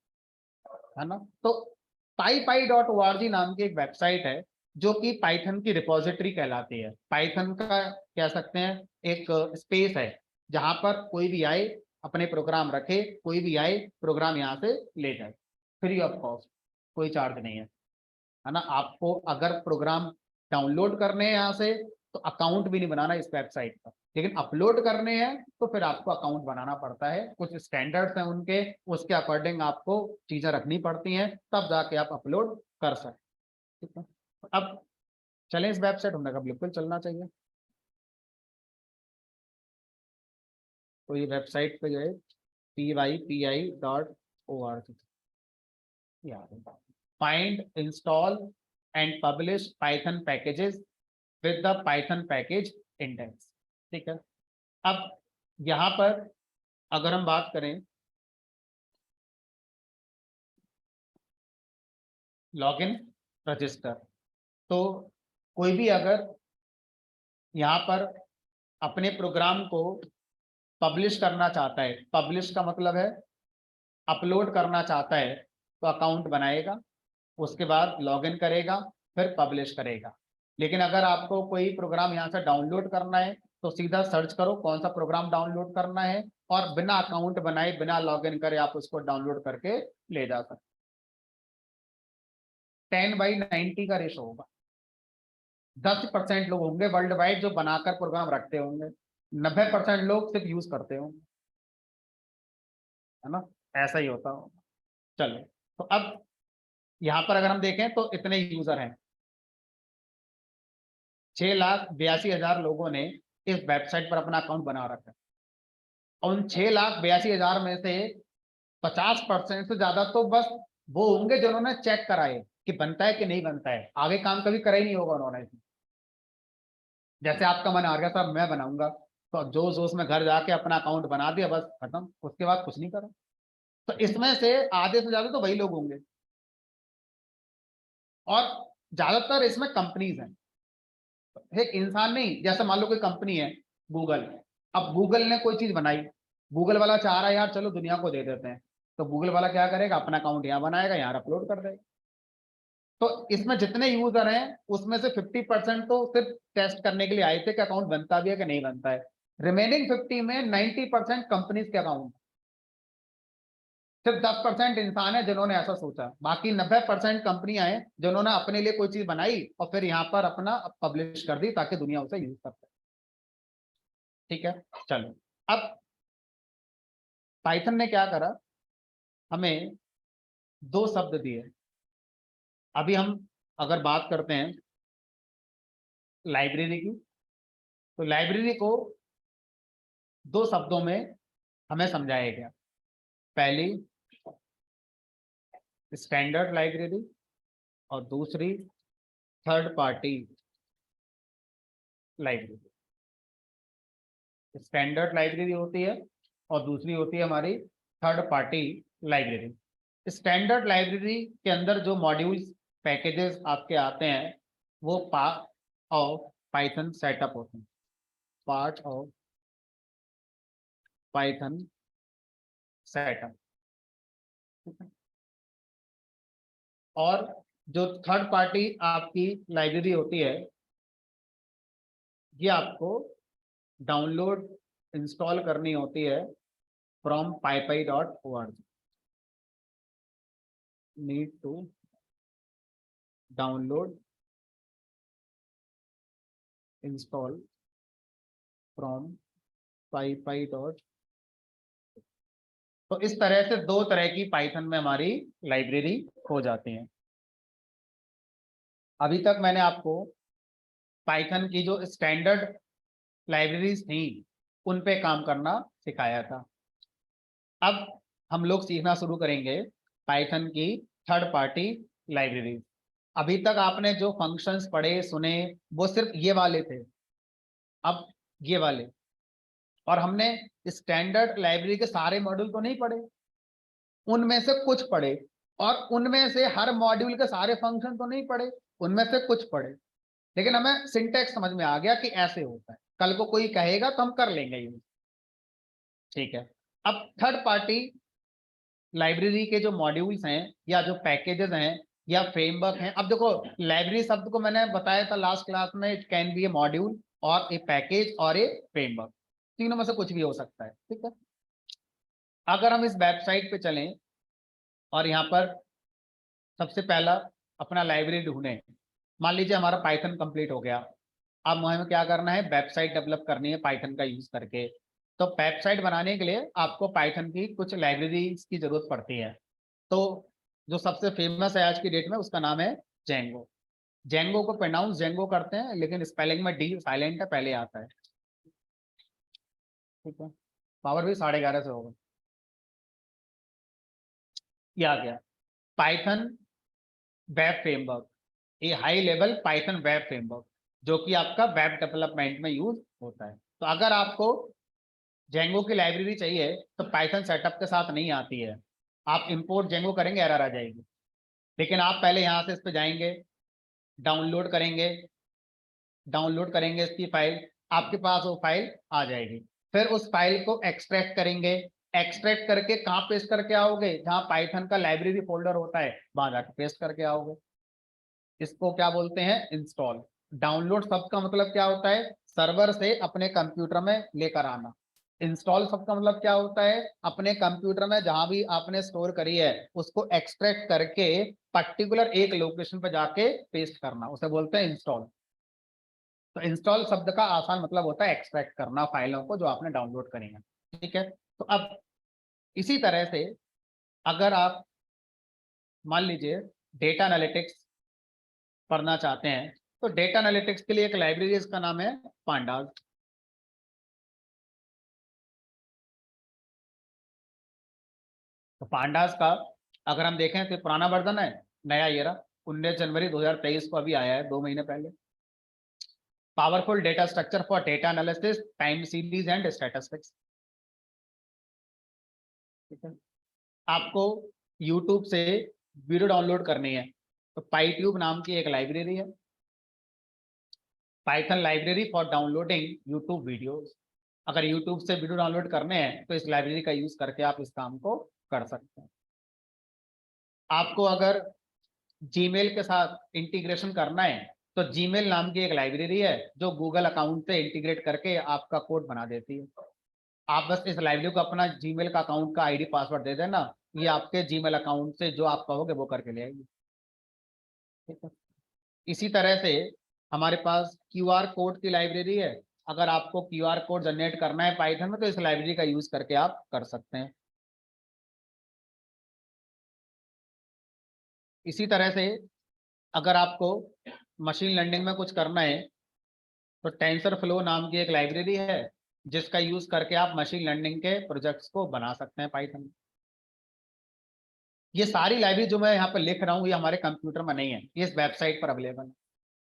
है ना। तो PyPy.org नाम की एक वेबसाइट है जो कि पाइथन की रिपोजिटरी कहलाती है। पाइथन का कह सकते हैं एक स्पेस है जहां पर कोई भी आए अपने प्रोग्राम रखे, कोई भी आए प्रोग्राम यहाँ से ले जाए, फ्री ऑफ कॉस्ट, कोई चार्ज नहीं है ना। आपको अगर प्रोग्राम डाउनलोड करने हैं यहाँ से तो अकाउंट भी नहीं बनाना इस वेबसाइट पर, लेकिन अपलोड करने हैं तो फिर आपको अकाउंट बनाना पड़ता है, कुछ स्टैंडर्ड्स हैं उनके, उसके अकॉर्डिंग आपको चीजें रखनी पड़ती हैं, तब जाके आप अपलोड कर सकते। ठीक है। अब चलें इस वेबसाइट, हमने कहा बिल्कुल चलना चाहिए। तो ये वेबसाइट पे गए pypi.org, find install and publish Python packages with the Python package index. ठीक है, अब यहाँ पर अगर हम बात करें लॉगिन रजिस्टर, तो कोई भी अगर यहाँ पर अपने प्रोग्राम को पब्लिश करना चाहता है, पब्लिश का मतलब है अपलोड करना चाहता है, तो अकाउंट बनाएगा, उसके बाद लॉगिन करेगा, फिर पब्लिश करेगा। लेकिन अगर आपको कोई प्रोग्राम यहाँ से डाउनलोड करना है तो सीधा सर्च करो कौन सा प्रोग्राम डाउनलोड करना है, और बिना अकाउंट बनाए बिना लॉगिन करे आप उसको डाउनलोड करके ले जा सकते। 10/90 का रेशो होगा। 10% लोग होंगे वर्ल्ड वाइड जो बनाकर प्रोग्राम रखते होंगे, 90% लोग सिर्फ यूज करते होंगे, है ना, ऐसा ही होता होगा। चलो, तो अब यहाँ पर अगर हम देखें तो इतने यूजर हैं, 6,82,000 लोगों ने इस वेबसाइट पर अपना अकाउंट बना रखा है। और उन 6,82,000 में से 50% से ज्यादा तो बस वो होंगे जिन्होंने चेक कराए कि बनता है कि नहीं बनता है, आगे काम कभी करा ही नहीं होगा उन्होंने। जैसे आपका मन आ गया साहब मैं बनाऊंगा, तो जोश जोश में घर जाके अपना अकाउंट बना दिया, बस खत्म, उसके बाद कुछ नहीं करा। तो इसमें से आधे से ज्यादा तो वही लोग होंगे, और ज्यादातर इसमें कंपनीज हैं, एक इंसान नहीं। जैसे मान लो कोई कंपनी है गूगल, अब गूगल ने कोई चीज बनाई, गूगल वाला चाह रहा है यार चलो दुनिया को दे देते हैं, तो गूगल वाला क्या करेगा, अपना अकाउंट यहाँ बनाएगा, यहाँ अपलोड कर देगा। तो इसमें जितने यूजर हैं उसमें से 50% तो सिर्फ टेस्ट करने के लिए आए थे कि अकाउंट बनता भी है कि नहीं बनता है। रिमेनिंग 50 में 90% कंपनीज के अकाउंट, सिर्फ 10% इंसान है जिन्होंने ऐसा सोचा, बाकी 90% कंपनियां हैं जिन्होंने अपने लिए कोई चीज बनाई और फिर यहाँ पर अपना पब्लिश कर दी ताकि दुनिया उसे यूज कर सके। ठीक है, चलो, अब पाइथन ने क्या करा, हमें दो शब्द दिए। अभी हम अगर बात करते हैं लाइब्रेरी की, तो लाइब्रेरी को दो शब्दों में हमें समझाया गया। पहली स्टैंडर्ड लाइब्रेरी और दूसरी third party library. Standard library होती है और दूसरी होती है हमारी third party library. Standard library के अंदर जो मॉड्यूल्स पैकेजेस आपके आते हैं वो पार्ट ऑफ पाइथन सेटअप होते हैं, पार्ट ऑफ पाइथन सेटअप। और जो थर्ड पार्टी आपकी लाइब्रेरी होती है ये आपको डाउनलोड इंस्टॉल करनी होती है from pypi.org। Need to download install from pypi.org। तो इस तरह से दो तरह की पाइथन में हमारी लाइब्रेरी हो जाती है। अभी तक मैंने आपको पाइथन की जो स्टैंडर्ड लाइब्रेरीज थी उन पे काम करना सिखाया था। अब हम लोग सीखना शुरू करेंगे पाइथन की थर्ड पार्टी लाइब्रेरी। अभी तक आपने जो फंक्शंस पढ़े सुने वो सिर्फ ये वाले थे, अब ये वाले, और हमने स्टैंडर्ड लाइब्रेरी के सारे मॉड्यूल तो नहीं पढ़े, उनमें से कुछ पढ़े, और उनमें से हर मॉड्यूल के सारे फंक्शन तो नहीं पढ़े, उनमें से कुछ पढ़े। लेकिन हमें सिंटैक्स समझ में आ गया कि ऐसे होता है, कल को कोई कहेगा तो हम कर लेंगे यूज। ठीक है, अब थर्ड पार्टी लाइब्रेरी के जो मॉड्यूल्स हैं या जो पैकेजेस हैं या फ्रेमवर्क हैं, अब देखो लाइब्रेरी शब्द को मैंने बताया था लास्ट क्लास में, it can be A module और ए पैकेज और ए फ्रेमवर्क, तीनों में से कुछ भी हो सकता है। ठीक है, अगर हम इस वेबसाइट पे चलें और यहाँ पर सबसे पहला अपना लाइब्रेरी ढूंढें, मान लीजिए हमारा पाइथन कंप्लीट हो गया, अब हमें क्या करना है, वेबसाइट डेवलप करनी है पाइथन का यूज करके। तो वेबसाइट बनाने के लिए आपको पाइथन की कुछ लाइब्रेरीज की जरूरत पड़ती है। तो जो सबसे फेमस है आज की डेट में उसका नाम है जेंगो। जेंगो को प्रोनाउंस जेंगो करते हैं, लेकिन स्पेलिंग में डी साइलेंट है, पहले आता है। ठीक है, पावर भी 11:30 से होगा। ये आ गया पाइथन वेब फ्रेमवर्क, ये high level Python web framework, जो कि आपका वेब डेवलपमेंट में यूज होता है। तो अगर आपको जेंगो की लाइब्रेरी चाहिए तो पाइथन सेटअप के साथ नहीं आती है, आप इंपोर्ट जेंगो करेंगे एरर आ जाएगी। लेकिन आप पहले यहाँ से इस पे जाएंगे, डाउनलोड करेंगे, डाउनलोड करेंगे इसकी फाइल, आपके पास वो फाइल आ जाएगी। फिर उस फाइल को एक्सट्रैक्ट करेंगे, एक्सट्रैक्ट करके कहाँ पेस्ट करके आओगे, जहाँ पाइथन का लाइब्रेरी फोल्डर होता है वहां जाकर पेस्ट करके आओगे। इसको क्या बोलते हैं, इंस्टॉल। डाउनलोड शब्द का मतलब क्या होता है, सर्वर से अपने कंप्यूटर में लेकर आना। इंस्टॉल शब्द का मतलब क्या होता है, अपने कंप्यूटर में जहां भी आपने स्टोर करी है उसको एक्सट्रैक्ट करके पर्टिकुलर एक लोकेशन पर जाके पेस्ट करना, उसे बोलते हैं इंस्टॉल। तो इंस्टॉल शब्द का आसान मतलब होता है एक्सट्रैक्ट करना फाइलों को जो आपने डाउनलोड करी है। ठीक है, तो अब इसी तरह से अगर आप मान लीजिए डेटा एनालिटिक्स पढ़ना चाहते हैं, तो डेटा एनालिटिक्स के लिए एक लाइब्रेरी, इसका नाम है पांडास। तो पांडास का अगर हम देखें तो पुराना वर्जन है, नया ये रहा 19 जनवरी 2023 को अभी आया है, 2 महीने पहले। Powerful data structure for data analysis, time series and statistics. ठीक है, आपको यूट्यूब से वीडियो डाउनलोड करनी है तो पाईट्यूब नाम की एक लाइब्रेरी है, Python library for downloading YouTube videos. अगर यूट्यूब से वीडियो डाउनलोड करने हैं तो इस लाइब्रेरी का यूज करके आप इस काम को कर सकते हैं। आपको अगर जीमेल के साथ इंटीग्रेशन करना है तो जीमेल नाम की एक लाइब्रेरी है जो गूगल अकाउंट से इंटीग्रेट करके आपका कोड बना देती है। आप बस इस लाइब्रेरी को अपना जीमेल का अकाउंट का आईडी पासवर्ड दे देना, ये आपके जीमेल अकाउंट से जो आप कहोगे वो करके ले आएगी। ठीक है, इसी तरह से हमारे पास क्यूआर कोड की लाइब्रेरी है। अगर आपको क्यूआर कोड जनरेट करना है पाइथन में तो इस लाइब्रेरी का यूज करके आप कर सकते हैं। इसी तरह से अगर आपको मशीन लर्निंग में कुछ करना है तो टेंसर फ्लो नाम की एक लाइब्रेरी है जिसका यूज करके आप मशीन लर्निंग के प्रोजेक्ट्स को बना सकते हैं पाइथन में। ये सारी लाइब्रेरी जो मैं यहाँ पर लिख रहा हूँ ये हमारे कंप्यूटर में नहीं है, ये इस वेबसाइट पर अवेलेबल है।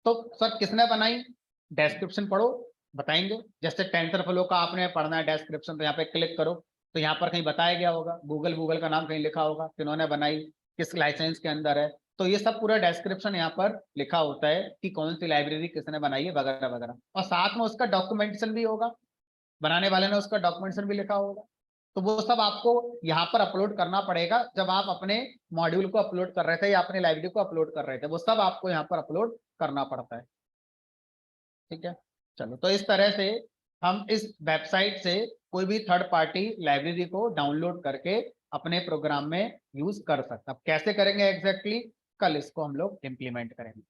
तो सर किसने बनाई, डिस्क्रिप्शन पढ़ो बताएंगे। जैसे टेंसर फ्लो का आपने पढ़ना है डिस्क्रिप्शन, तो यहाँ पे क्लिक करो तो यहाँ पर कहीं बताया गया होगा, गूगल गूगल का नाम कहीं लिखा होगा, किन्होंने बनाई, किस लाइसेंस के अंदर है, तो ये सब पूरा डिस्क्रिप्शन यहाँ पर लिखा होता है कि कौन सी लाइब्रेरी किसने बनाई है वगैरह वगैरह। और साथ में उसका डॉक्यूमेंटेशन भी होगा, बनाने वाले ने उसका डॉक्यूमेंटेशन भी लिखा होगा। तो वो सब आपको यहाँ पर अपलोड करना पड़ेगा। जब आप अपने मॉड्यूल को अपलोड कर रहे थे या अपनी लाइब्रेरी को अपलोड कर रहे थे वो सब आपको यहाँ पर अपलोड करना पड़ता है। ठीक है, चलो तो इस तरह से हम इस वेबसाइट से कोई भी थर्ड पार्टी लाइब्रेरी को डाउनलोड करके अपने प्रोग्राम में यूज कर सकते हैं। अब कैसे करेंगे एग्जैक्टली, कल इसको हम लोग इम्प्लीमेंट करेंगे।